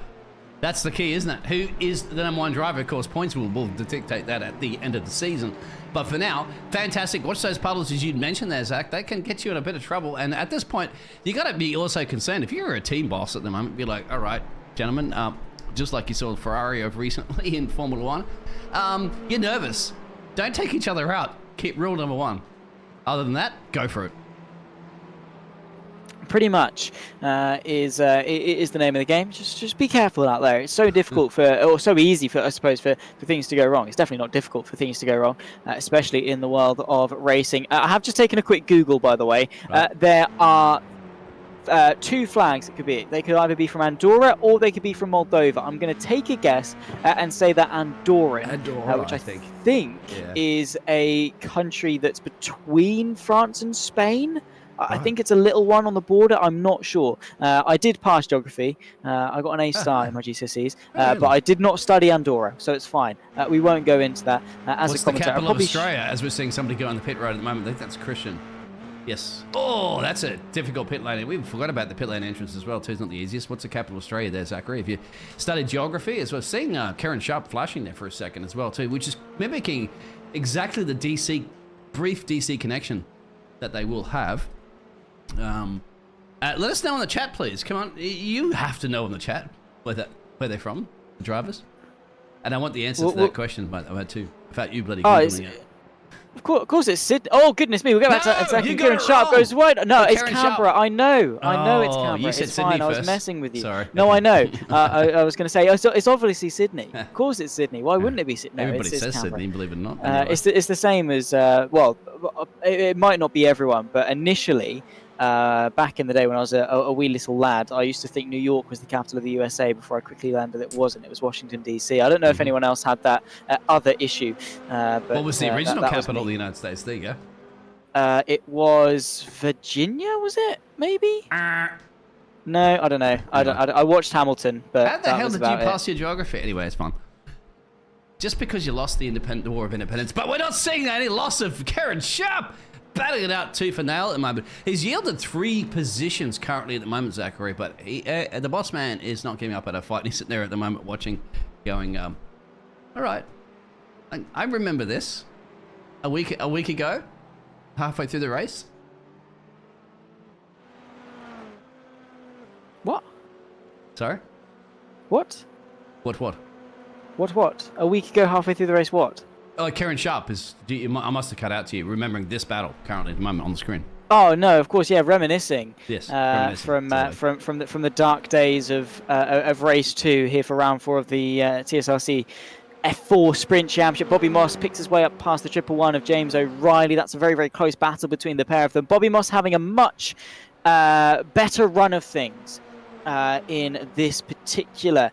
That's the key, isn't it? Who is the number 1 driver? Of course, points will dictate that at the end of the season. But for now, fantastic. Watch those puddles, as you'd mentioned there, Zach. They can get you in a bit of trouble. And at this point, you got to be also concerned. If you're a team boss at the moment, be like, all right, gentlemen, just like you saw Ferrari of recently in Formula 1. You're nervous. Don't take each other out. Keep rule number 1. Other than that, go for it. Pretty much is the name of the game. Just be careful out there. It's so difficult or so easy for, I suppose, for things to go wrong. It's definitely not difficult for things to go wrong, especially in the world of racing. I have just taken a quick Google, by the way. Right. There are 2 flags it could be. They could either be from Andorra or they could be from Moldova. I'm going to take a guess and say that Andorra, which I think is a country that's between France and Spain. I think it's a little one on the border. I'm not sure. I did pass geography. I got an A star in my GCSEs, but I did not study Andorra, so it's fine. We won't go into that as What's a commentator. the capital of Australia? As we're seeing somebody go on the pit road at the moment, I think that's Christian. Yes. Oh, that's a difficult pit lane. We forgot about the pit lane entrance as well, too. It's not the easiest. What's the capital of Australia there, Zachary? If you studied geography, as well, seeing Karen Sharp flashing there for a second as well, too, which is mimicking exactly the brief DC connection that they will have. Let us know in the chat, please. Come on, you have to know in the chat where they're from, the drivers. And I want the answer to that question about too. About you bloody Googling it. Of course it's Sydney. Oh, goodness me, we'll get back to that in a second. Kieran Sharp goes wide. No, it's Canberra. I know it's Canberra. You said it's Sydney fine. first. I was messing with you. Sorry. No, I know. I was going to say, it's obviously Sydney. Of course it's Sydney. Why wouldn't it be Sydney? No, Everybody it's says Canberra. Sydney, believe it or not. Anyway. It's the same as, it might not be everyone, but initially, back in the day when I was a wee little lad, I used to think New York was the capital of the USA before I quickly learned that it wasn't. It was Washington, D.C. I don't know if anyone else had that other issue. But, what was the original that capital of the United States? There you go. It was Virginia, was it? Maybe? No, I don't know. I watched Hamilton, but how the hell did you pass your geography? Anyway, it's fun. Just because you lost the War of Independence, but we're not seeing any loss of Karen Sharp. Battling it out tooth and nail at the moment. He's yielded 3 positions currently at the moment, Zachary, but the boss man is not giving up at a fight. He's sitting there at the moment watching, going, all right, I remember this a week ago, halfway through the race. What? Sorry? What? What? A week ago, halfway through the race, what? Oh, Karen Sharp I must have cut out to you, remembering this battle currently at the moment on the screen. Oh no, of course, yeah, reminiscing. Yes, from the dark days of race 2 here for round 4 of the TSRC F4 Sprint Championship. Bobby Moss picks his way up past the 111 of James O'Reilly. That's a very, very close battle between the pair of them. Bobby Moss having a much better run of things in this particular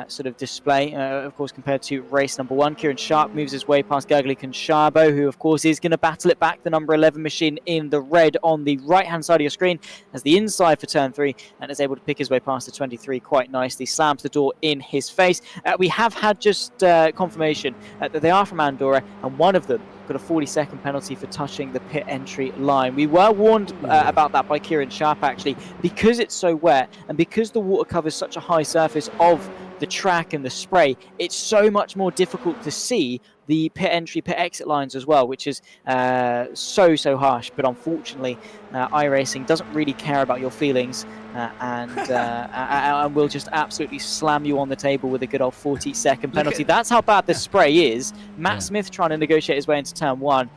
sort of display, of course, compared to race number 1. Kieran Sharp moves his way past Gergely Conchabo, who, of course, is going to battle it back. The number 11 machine in the red on the right-hand side of your screen as the inside for turn 3, and is able to pick his way past the 23 quite nicely. Slams the door in his face. We have had just confirmation that they are from Andorra, and one of them got a 40-second penalty for touching the pit entry line. We were warned about that by Kieran Sharp, actually, because it's so wet and because the water covers such a high surface of the track and the spray. It's so much more difficult to see the pit entry, pit exit lines as well, which is so harsh. But unfortunately, iRacing doesn't really care about your feelings and will just absolutely slam you on the table with a good old 40-second penalty. That's how bad the spray is. Matt Smith trying to negotiate his way into turn 1.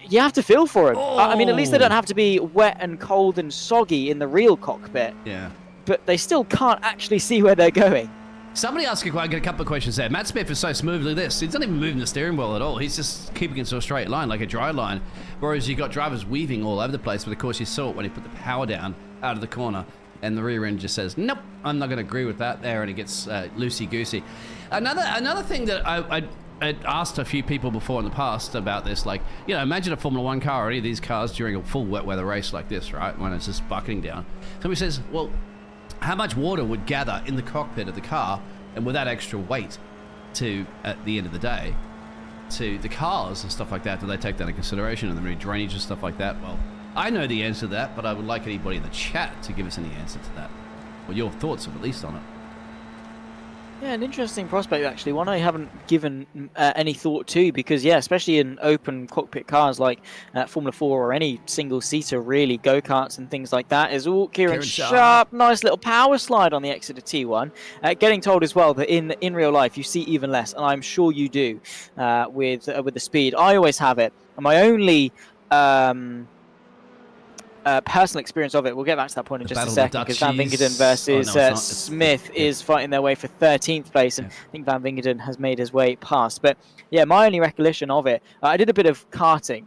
You have to feel for him. I mean, at least they don't have to be wet and cold and soggy in the real cockpit. Yeah. But they still can't actually see where they're going. Somebody asked a couple of questions there. Matt Smith is so smooth like this. He's not even moving the steering wheel at all. He's just keeping it to a straight line, like a dry line. Whereas you got drivers weaving all over the place. But of course, you saw it when he put the power down out of the corner. And the rear end just says, nope, I'm not going to agree with that there. And it gets loosey-goosey. Another thing that I asked a few people before in the past about this, like, you know, imagine a Formula 1 car or any of these cars during a full wet weather race like this, right? When it's just bucketing down. Somebody says, well, how much water would gather in the cockpit of the car and with that extra weight to, at the end of the day, to the cars and stuff like that? Do they take that into consideration and the drainage and stuff like that? Well, I know the answer to that, but I would like anybody in the chat to give us any answer to that. Or your thoughts, at least, on it. Yeah, an interesting prospect actually. One I haven't given any thought to because, yeah, especially in open cockpit cars like Formula 4 or any single-seater, really, go-karts and things like that, is all Kieran Sharp. Nice little power slide on the exit of T1. Getting told as well that in real life you see even less, and I'm sure you do with the speed. I always have it. And my only personal experience of it. We'll get back to that point in just a second because Van Wingerden versus Smith is fighting their way for 13th place, and I think Van Wingerden has made his way past. But yeah, my only recollection of it, I did a bit of karting,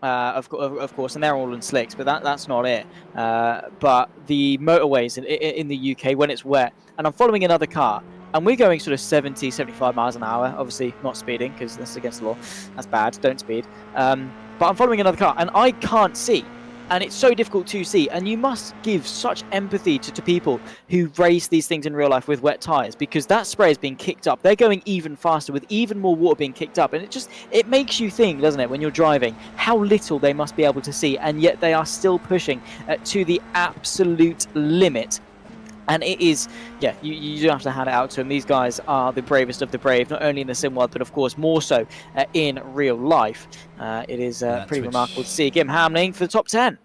of course, and they're all in slicks, but that's not it. But the motorways in the UK when it's wet, and I'm following another car, and we're going sort of 70, 75 miles an hour, obviously not speeding because that's against the law. That's bad, don't speed. But I'm following another car, and I can't see. And it's so difficult to see, and you must give such empathy to people who race these things in real life with wet tyres, because that spray is being kicked up. They're going even faster with even more water being kicked up, and it makes you think, doesn't it, when you're driving, how little they must be able to see, and yet they are still pushing to the absolute limit. And it is, yeah, you do have to hand it out to them. These guys are the bravest of the brave, not only in the sim world, but of course more so in real life. It is pretty remarkable to see. Give him Hamling for the top 10.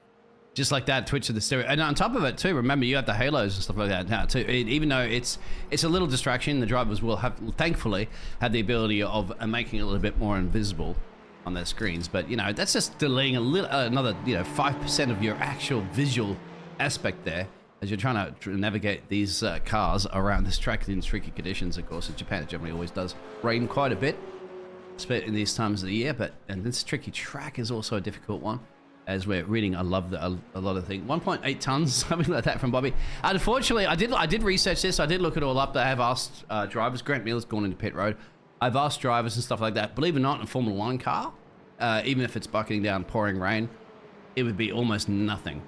Just like that, Twitch of the stereo. And on top of it too, remember you have the halos and stuff like that now too. Even though it's a little distraction, the drivers will thankfully have the ability of making it a little bit more invisible on their screens. But you know, that's just delaying another 5% of your actual visual aspect there, as you're trying to navigate these cars around this track in tricky conditions. Of course, in Japan it generally always does rain quite a bit, especially in these times of the year. And this tricky track is also a difficult one, as we're reading a lot of things. 1.8 tons, something like that from Bobby. Unfortunately, I did research this. I did look it all up. I have asked drivers. Grant Miller's gone into pit road. I've asked drivers and stuff like that. Believe it or not, in a Formula 1 car, even if it's bucketing down, pouring rain, it would be almost nothing,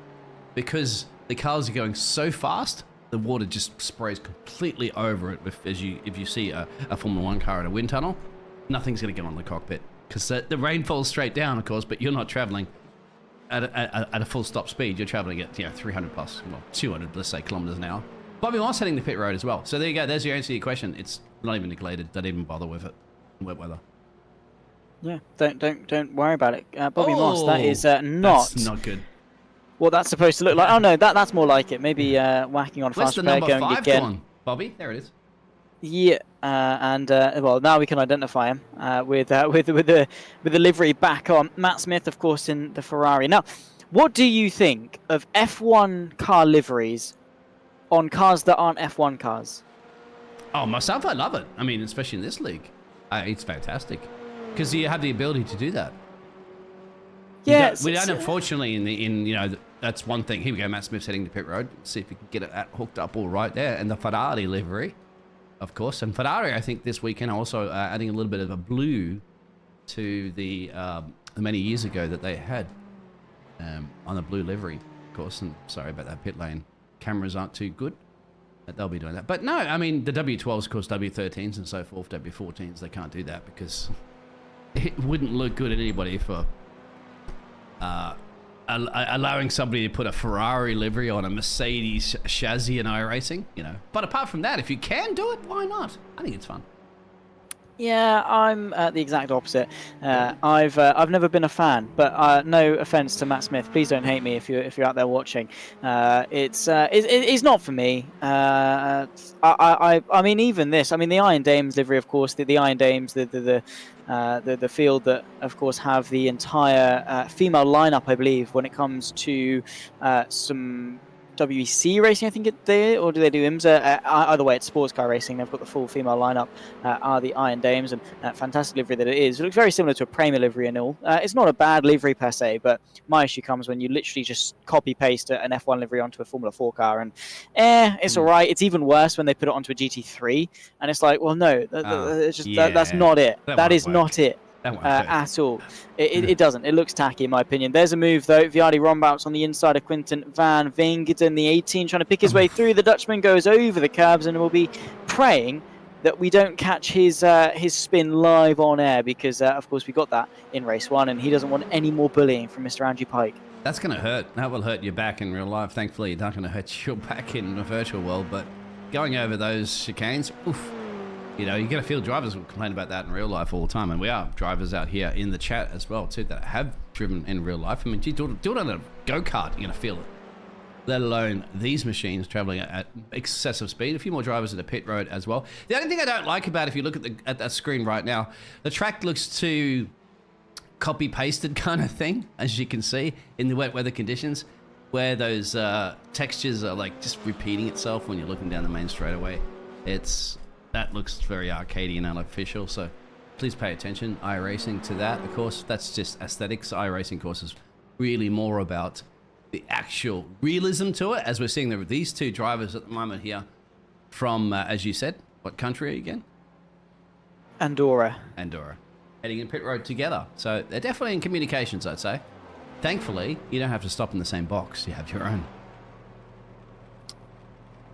because the cars are going so fast, the water just sprays completely over it. If you see a Formula 1 car in a wind tunnel, nothing's going to get on the cockpit, because the rain falls straight down, of course, but you're not traveling at a full stop speed. You're traveling at 300 plus, well, 200, let's say, kilometers an hour. Bobby Moss heading the pit road as well. So there you go. There's your answer to your question. It's not even neglected. Don't even bother with it in wet weather. Yeah, don't worry about it. Bobby Moss, that is That's not good. What that's supposed to look like. Oh no, that's more like it. Maybe whacking on fast repair, going again. Gone, Bobby? There it is. Yeah, and well, now we can identify him with the livery back on. Matt Smith, of course, in the Ferrari. Now, what do you think of F1 car liveries on cars that aren't F1 cars? Oh, myself, I love it. I mean, especially in this league, it's fantastic because you have the ability to do that. Yeah, we don't unfortunately that's one thing. Here we go. Matt Smith's heading to pit road. Let's see if we can get it hooked up all right there, and the Ferrari livery. Of course, and Ferrari, I think this weekend also adding a little bit of a blue to the many years ago that they had on the blue livery, of course. And sorry about that, pit lane cameras aren't too good, but they'll be doing that. But no, I mean the W12s, of course, W13s and so forth, W14s, they can't do that because it wouldn't look good at anybody for allowing somebody to put a Ferrari livery on a Mercedes chassis in iRacing, But apart from that, if you can do it, why not? I think it's fun. Yeah, I'm the exact opposite. I've never been a fan, but no offense to Matt Smith. Please don't hate me if you're out there watching. It's not for me. I mean, even this. I mean, the Iron Dames livery, of course. The Iron Dames, the field that, of course, have the entire female lineup, I believe, when it comes to some WEC racing, I think or do they do IMSA? Either way, it's sports car racing. They've got the full female lineup, are the Iron Dames, and fantastic livery that it is. It looks very similar to a Premier livery and all. It's not a bad livery per se, but my issue comes when you literally just copy-paste an F1 livery onto a Formula 4 car, and it's all right. It's even worse when they put it onto a GT3, and it's like, well, no, that's not it. That is not it. At all. It doesn't. It looks tacky, in my opinion. There's a move, though. Viardi Rombouts on the inside of Quinten Van Wingerden, the 18, trying to pick his way through. The Dutchman goes over the curbs, and will be praying that we don't catch his spin live on air, because, of course, we got that in race 1, and he doesn't want any more bullying from Mr. Andrew Pike. That's going to hurt. That will hurt your back in real life. Thankfully, it's not going to hurt your back in the virtual world, but going over those chicanes, oof. You know, you get a feel drivers will complain about that in real life all the time, and we are drivers out here in the chat as well too that have driven in real life. I mean, do it on a go-kart, you're gonna feel it. Let alone these machines traveling at excessive speed. A few more drivers at the pit road as well. The only thing I don't like about it, if you look at that screen right now, the track looks too copy-pasted kind of thing, as you can see in the wet weather conditions, where those textures are like just repeating itself when you're looking down the main straightaway. That looks very arcadey and artificial, so please pay attention, iRacing, to that. Of course, that's just aesthetics. iRacing course is really more about the actual realism to it, as we're seeing these two drivers at the moment here from, as you said, what country again? Andorra. Heading in pit road together. So they're definitely in communications, I'd say. Thankfully, you don't have to stop in the same box. You have your own.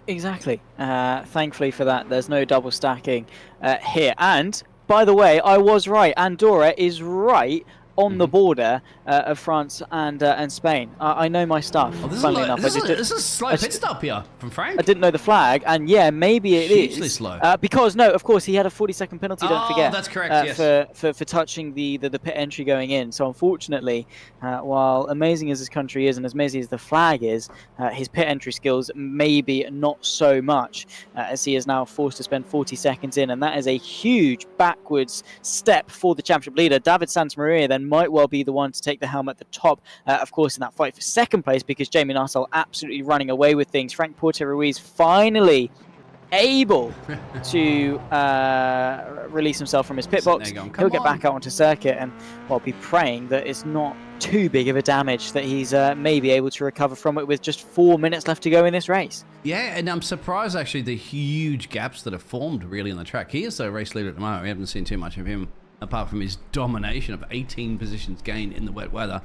Exactly. Thankfully for that, there's no double stacking here. And, by the way, I was right. Andorra is right on the border of France and Spain. I know my stuff. Oh, this is a slow pit stop here from Frank. I didn't know the flag, and yeah, maybe it hugely is slow. because no, of course he had a 40-second penalty. Don't forget. That's correct. Yes. For touching the pit entry going in. So unfortunately, while amazing as this country is and as amazing as the flag is, his pit entry skills maybe not so much, as he is now forced to spend 40 seconds in, and that is a huge backwards step for the championship leader. David Santamaria then might well be the one to take the helm at the top, of course, in that fight for second place, because Jamie Nuttall absolutely running away with things. Frank Porter Ruiz finally able to release himself from his pit box. He'll get back out onto circuit and, well, be praying that it's not too big of a damage, that he's maybe able to recover from it with just 4 minutes left to go in this race. Yeah, and I'm surprised actually the huge gaps that have formed really on the track. He is the race leader at the moment. We haven't seen too much of him apart from his domination of 18 positions gained in the wet weather.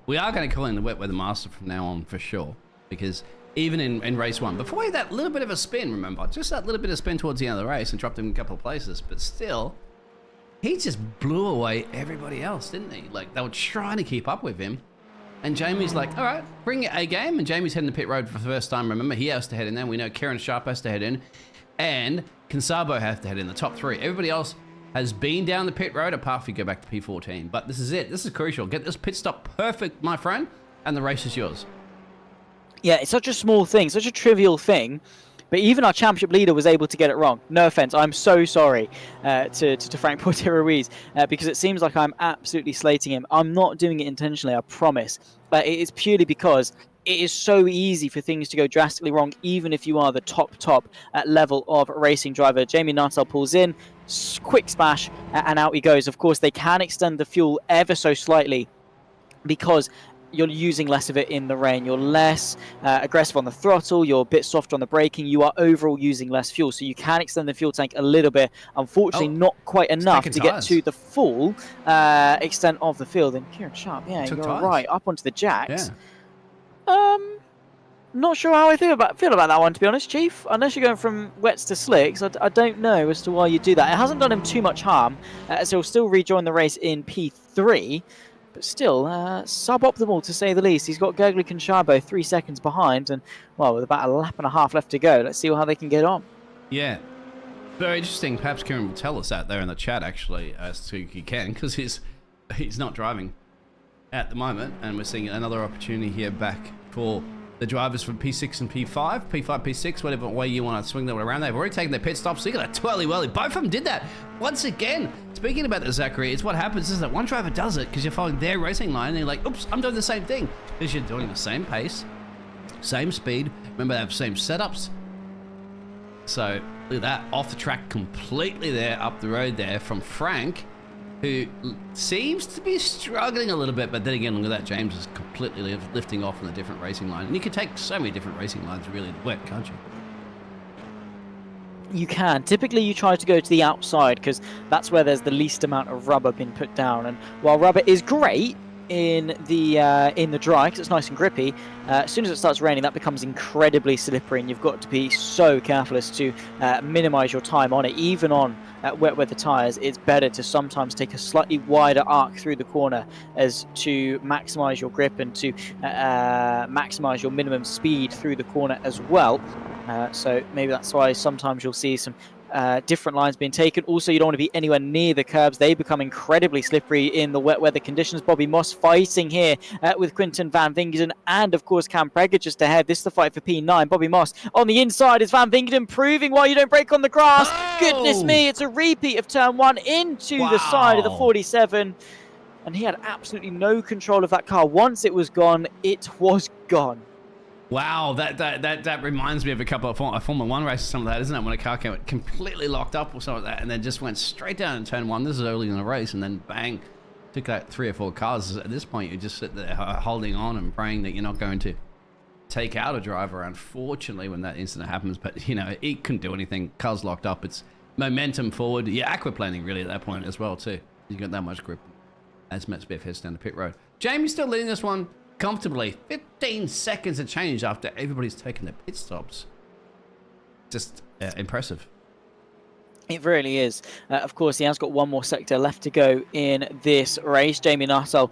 We are going to call him the wet weather master from now on for sure, because even in race one, before he had that little bit of a spin, remember, just that little bit of spin towards the end of the race and dropped him a couple of places, but still, he just blew away everybody else, didn't he? Like, they were trying to keep up with him, and Jamie's like, all right, bring it a game, and Jamie's heading the pit road for the first time. Remember, he has to head in there. We know Kieran Sharp has to head in, and Kinsabo has to head in, the top three. Everybody else has been down the pit road, apart from you go back to P14. But this is it. This is crucial. Get this pit stop perfect, my friend, and the race is yours. Yeah, it's such a small thing, such a trivial thing, but even our championship leader was able to get it wrong. No offense, I'm so sorry to Frank Porter Ruiz, because it seems like I'm absolutely slating him. I'm not doing it intentionally, I promise. It is purely because it is so easy for things to go drastically wrong, even if you are the top level of racing driver. Jamie Nuttall pulls in, quick smash, and out he goes. Of course, they can extend the fuel ever so slightly because you're using less of it in the rain. You're less aggressive on the throttle. You're a bit softer on the braking. You are overall using less fuel. So you can extend the fuel tank a little bit. Unfortunately, not quite enough to get to the full extent of the field. And Kieran Sharp, yeah, you're right, up onto the jacks. Yeah. Not sure how I feel about that one, to be honest, Chief. Unless you're going from wets to slicks, I don't know as to why you do that. It hasn't done him too much harm, as he'll still rejoin the race in P3. But still, suboptimal to say the least. He's got Gergely Conchabo 3 seconds behind, and, well, with about a lap and a half left to go. Let's see how they can get on. Yeah. Very interesting. Perhaps Kieran will tell us that there in the chat, actually, as to he can, because he's not driving at the moment, and we're seeing another opportunity here back for the drivers from P6 and P5, P6, whatever way you want to swing them around. They've already taken their pit stops, so you got a twirly-whirly. Both of them did that. Once again, speaking about the Zachary, it's what happens is that one driver does it because you're following their racing line, and you're like, oops, I'm doing the same thing. Because you're doing the same pace, same speed. Remember, they have the same setups. So, look at that, off the track completely there, up the road there from Frank, who seems to be struggling a little bit, but then again, look at that, James is completely lifting off on a different racing line. And you can take so many different racing lines really wet, can't you? You can. Typically, you try to go to the outside because that's where there's the least amount of rubber being put down. And while rubber is great in the dry because it's nice and grippy, as soon as it starts raining, that becomes incredibly slippery, and you've got to be so careful as to minimize your time on it. Even on wet weather tires, it's better to sometimes take a slightly wider arc through the corner as to maximize your grip and to maximize your minimum speed through the corner as well. So maybe that's why sometimes you'll see some different lines being taken. Also, you don't want to be anywhere near the curbs. They become incredibly slippery in the wet weather conditions. Bobby Moss fighting here with Quinten van Vingeren and, of course, Cam Breger just ahead. This is the fight for P9. Bobby Moss on the inside is Van Vingeren proving why you don't break on the grass. Oh! Goodness me, it's a repeat of turn 1 into the side of the 47. And he had absolutely no control of that car. Once it was gone, it was gone. Wow, that reminds me of a couple of Formula 1 races, some of that, isn't it? When a car came completely locked up or something like that, and then just went straight down in turn 1. This is early in the race, and then bang, took out 3 or 4 cars. At this point, you just sit there holding on and praying that you're not going to take out a driver, unfortunately, when that incident happens. But, you know, he couldn't do anything. Car's locked up. It's momentum forward. Yeah, aquaplaning, really, at that point as well, too. You got that much grip as Matt Smith heads down the pit road. Jamie's still leading this one comfortably. 15 seconds of change after everybody's taken their pit stops. Just impressive. It really is. Of course, he has got one more sector left to go in this race. Jamie Nuttall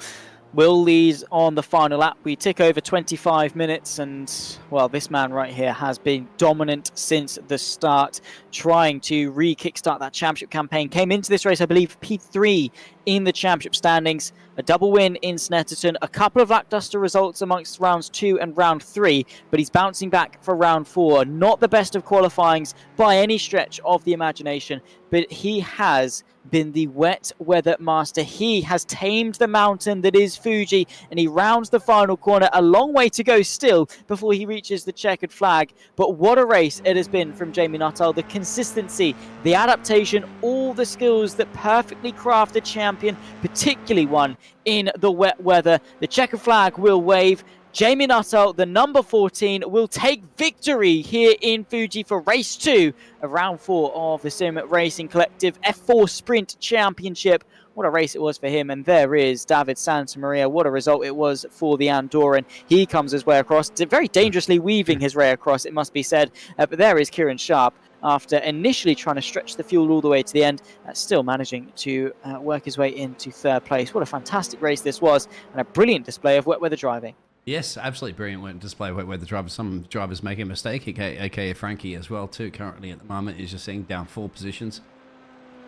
will lead on the final lap. We tick over 25 minutes and, well, this man right here has been dominant since the start, trying to re-kickstart that championship campaign. Came into this race, I believe, P3 in the championship standings, a double win in Snetterton, a couple of lackluster results amongst rounds 2 and round 3, but he's bouncing back for round 4. Not the best of qualifyings by any stretch of the imagination, but he has been the wet weather master. He has tamed the mountain that is Fuji, and he rounds the final corner. A long way to go still before he reaches the checkered flag, but what a race it has been from Jamie Nuttall. The consistency, the adaptation, all the skills that perfectly craft a champion, particularly one in the wet weather. The checkered flag will wave. Jamie Nuttall, the number 14, will take victory here in Fuji for race 2 of round 4 of the Sim Racing Collective F4 Sprint Championship. What a race it was for him. And there is David Santamaria. What a result it was for the Andorran. He comes his way across, very dangerously weaving his way across, it must be said. But there is Kieran Sharp, after initially trying to stretch the fuel all the way to the end, still managing to work his way into 3rd place. What a fantastic race this was, and a brilliant display of wet weather driving. Yes, absolutely brilliant display where the drivers, some drivers make a mistake, aka Frankie as well too. Currently at the moment is just seeing down 4 positions,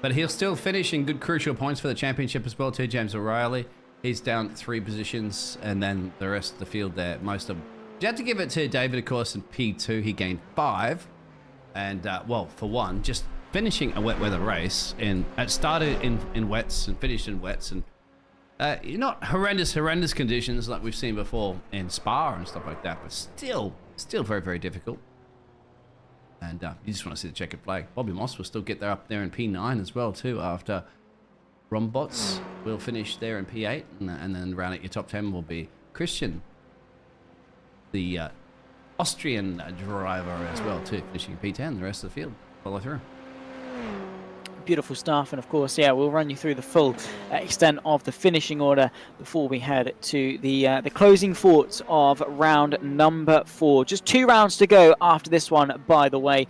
but he'll still finish in good crucial points for the championship as well too. James O'Reilly, he's down 3 positions, and then the rest of the field there, most of them. You have to give it to David, of course, in P2 he gained 5, and well, for one, just finishing a wet weather race it started in wets and finished in wets, and not horrendous conditions like we've seen before in Spa and stuff like that, but still very, very difficult. And you just want to see the checkered flag. Bobby Moss will still get there up there in P9 as well too, after Rombots will finish there in P8, and then round at your top 10 will be Christian, the Austrian driver as well too, finishing P10. The rest of the field follow through. Beautiful stuff, and of course, yeah, we'll run you through the full extent of the finishing order before we head to the closing thoughts of round number 4. Just 2 rounds to go after this one, by the way.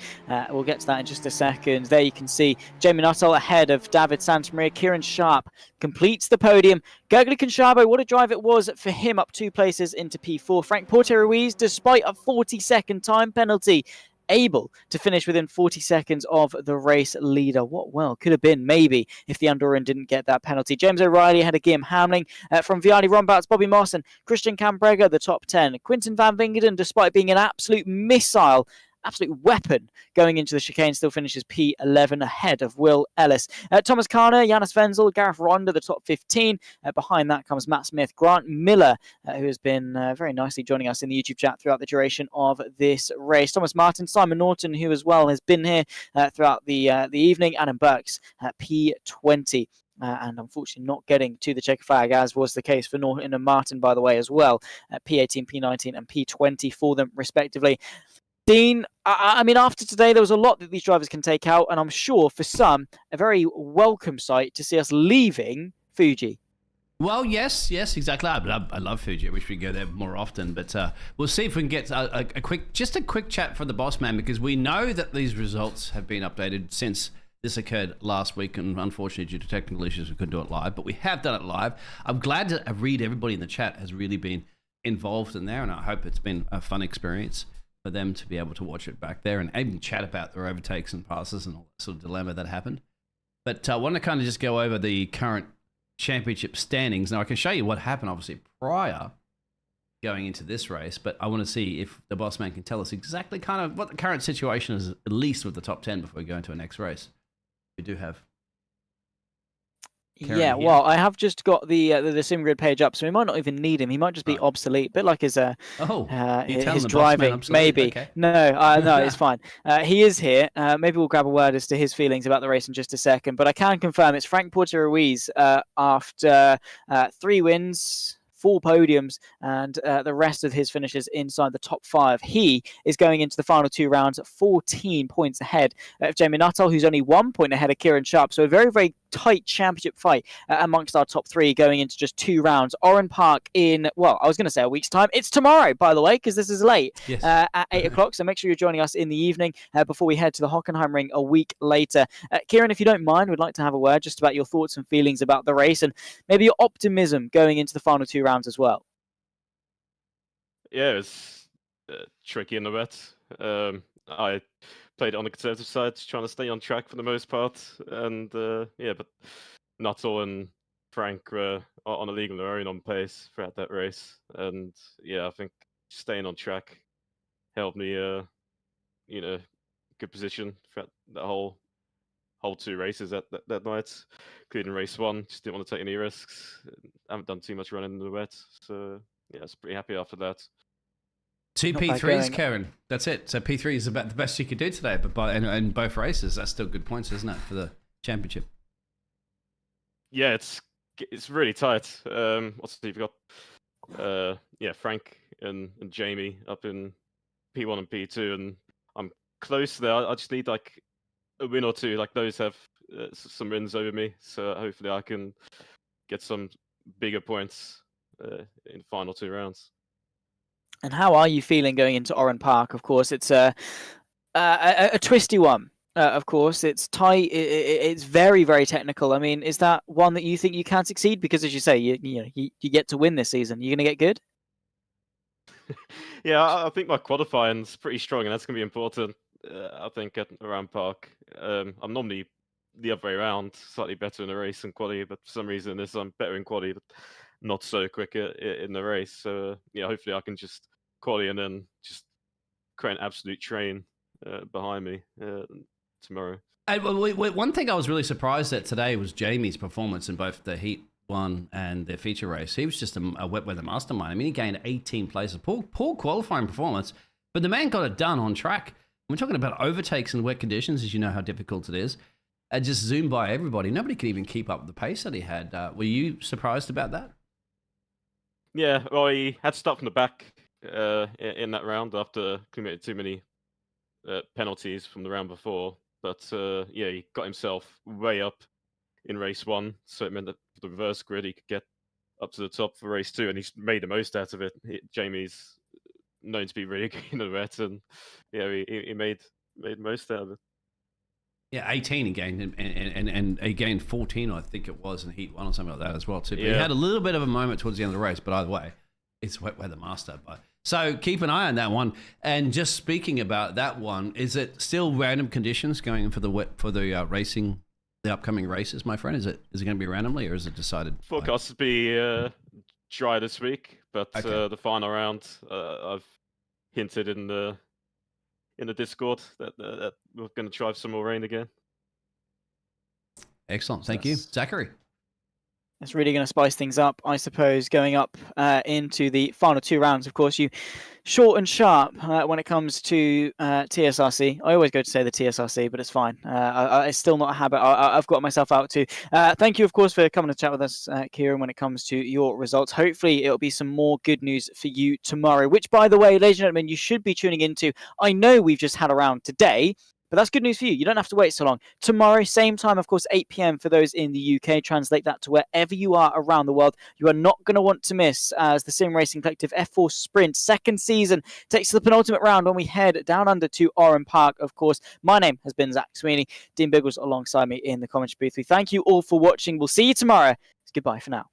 We'll get to that in just a second. There you can see Jamie Nuttall ahead of David Santamaria. Kieran Sharp completes the podium. Gergely Conchabo, what a drive it was for him, up 2 places into P4. Frank Porter-Ruiz, despite a 40-second time penalty, able to finish within 40 seconds of the race leader. What, well, could have been maybe if the Andorran didn't get that penalty. James O'Reilly ahead of Guillaume Hamling from Vianney Rombouts, Bobby Moss and Christian Cambrega, the top 10. Quinten van Vingeren, despite being an absolute missile, absolute weapon going into the chicane, still finishes P11 ahead of Will Ellis. Thomas Kahner, Janus Wenzel, Gareth Ronda, the top 15. Behind that comes Matt Smith, Grant Miller, who has been very nicely joining us in the YouTube chat throughout the duration of this race. Thomas Martin, Simon Norton, who as well has been here throughout the evening. Adam Burks at P20. And unfortunately not getting to the checker flag, as was the case for Norton and Martin, by the way, as well. P18, P19 and P20 for them, respectively. Dean, I mean, after today, there was a lot that these drivers can take out, and I'm sure for some, a very welcome sight to see us leaving Fuji. Well, yes, exactly. I love Fuji. I wish we could go there more often, but we'll see if we can get a quick chat from the boss man, because we know that these results have been updated since this occurred last week, and unfortunately due to technical issues we couldn't do it live, but we have done it live. I'm glad to read everybody in the chat has really been involved in there, and I hope it's been a fun experience for them to be able to watch it back there and even chat about their overtakes and passes and all that sort of dilemma that happened. But I want to kind of just go over the current championship standings. Now, I can show you what happened, obviously, prior going into this race, but I want to see if the boss man can tell us exactly kind of what the current situation is, at least with the top 10 before we go into our next race. We do have Karen Yeah, here. well, I have just got the SimGrid page up, so we might not even need him. He might just be obsolete, a bit like his you're telling his the boss man driving. obsolete? Maybe Okay. no, it's fine. He is here. Maybe we'll grab a word as to his feelings about the race in just a second. But I can confirm it's Frank Porter Ruiz after 3 wins, 4 podiums, and the rest of his finishes inside the top 5. He is going into the final 2 rounds at 14 points ahead of Jamie Nuttall, who's only 1 point ahead of Kieran Sharp. So a very, very tight championship fight amongst our top 3 going into just 2 rounds. Oran Park in, well, I was going to say a week's time. It's tomorrow, by the way, because this is late at 8 o'clock. So make sure you're joining us in the evening before we head to the Hockenheim Ring a week later. Kieran, if you don't mind, we'd like to have a word just about your thoughts and feelings about the race and maybe your optimism going into the final 2 rounds as well. Yeah, it's tricky in the wet. I played on the conservative side, trying to stay on track for the most part, and but Nuttall and Frank were on a league of their own on pace throughout that race, and I think staying on track helped me, good position throughout that whole 2 races that night, including race 1. Just didn't want to take any risks. I haven't done too much running in the wet, so I was pretty happy after that. 2 P3s, Karen. That's it. So P3 is about the best you could do today, but in both races, that's still good points, isn't it, for the championship? Yeah, it's really tight. You've got Frank and Jamie up in P1 and P2, and I'm close there. I just need like a win or 2. Like those have some wins over me, so hopefully I can get some bigger points in the final 2 rounds. And how are you feeling going into Oran Park? Of course, it's a twisty one. Of course, it's tight. It's very, very technical. I mean, is that one that you think you can succeed? Because, as you say, you get to win this season. You're going to get good. Yeah, I think my qualifying's pretty strong, and that's going to be important. I think at Oran Park, I'm normally the other way around, slightly better in the race and quality, but for some reason I'm better in quality, but not so quick in the race. So hopefully I can just quality and then just create an absolute train behind me tomorrow. And one thing I was really surprised at today was Jamie's performance in both the Heat 1 and the feature race. He was just a wet weather mastermind. I mean, he gained 18 places. Poor qualifying performance, but the man got it done on track. We're talking about overtakes in wet conditions, as you know how difficult it is. And just zoomed by everybody. Nobody could even keep up with the pace that he had. Were you surprised about that? Yeah, well, he had to start from the back in that round after committed too many penalties from the round before. But he got himself way up in race 1, so it meant that for the reverse grid he could get up to the top for race 2, and he's made the most out of it. Jamie's known to be really good in the wet, and he made the most out of it. Yeah, 18 he gained, and he gained 14, I think it was, in Heat 1 or something like that as well, too. But he had a little bit of a moment towards the end of the race, but either way, it's wet weather master. So keep an eye on that one. And just speaking about that one, is it still random conditions going in for the racing, the upcoming races, my friend? Is it going to be randomly, or is it decided? Forecast to be dry this week, but the final round, I've hinted in the Discord that we're going to try some more rain again. Excellent. Thank you. Zachary. It's really going to spice things up, I suppose, going up into the final 2 rounds. Of course, you short and sharp when it comes to TSRC. I always go to say the TSRC, but it's fine. It's still not a habit I've got myself out to. Thank you, of course, for coming to chat with us, Kieran, when it comes to your results. Hopefully, it'll be some more good news for you tomorrow, which, by the way, ladies and gentlemen, you should be tuning into. I know we've just had a round today, but that's good news for you. You don't have to wait so long. Tomorrow, same time, of course, 8 p.m. for those in the UK. Translate that to wherever you are around the world. You are not going to want to miss as the Sim Racing Collective F4 Sprint second season takes the penultimate round when we head down under to Oran Park, of course. My name has been Zach Sweeney. Dean Biggles alongside me in the commentary booth. We thank you all for watching. We'll see you tomorrow. Goodbye for now.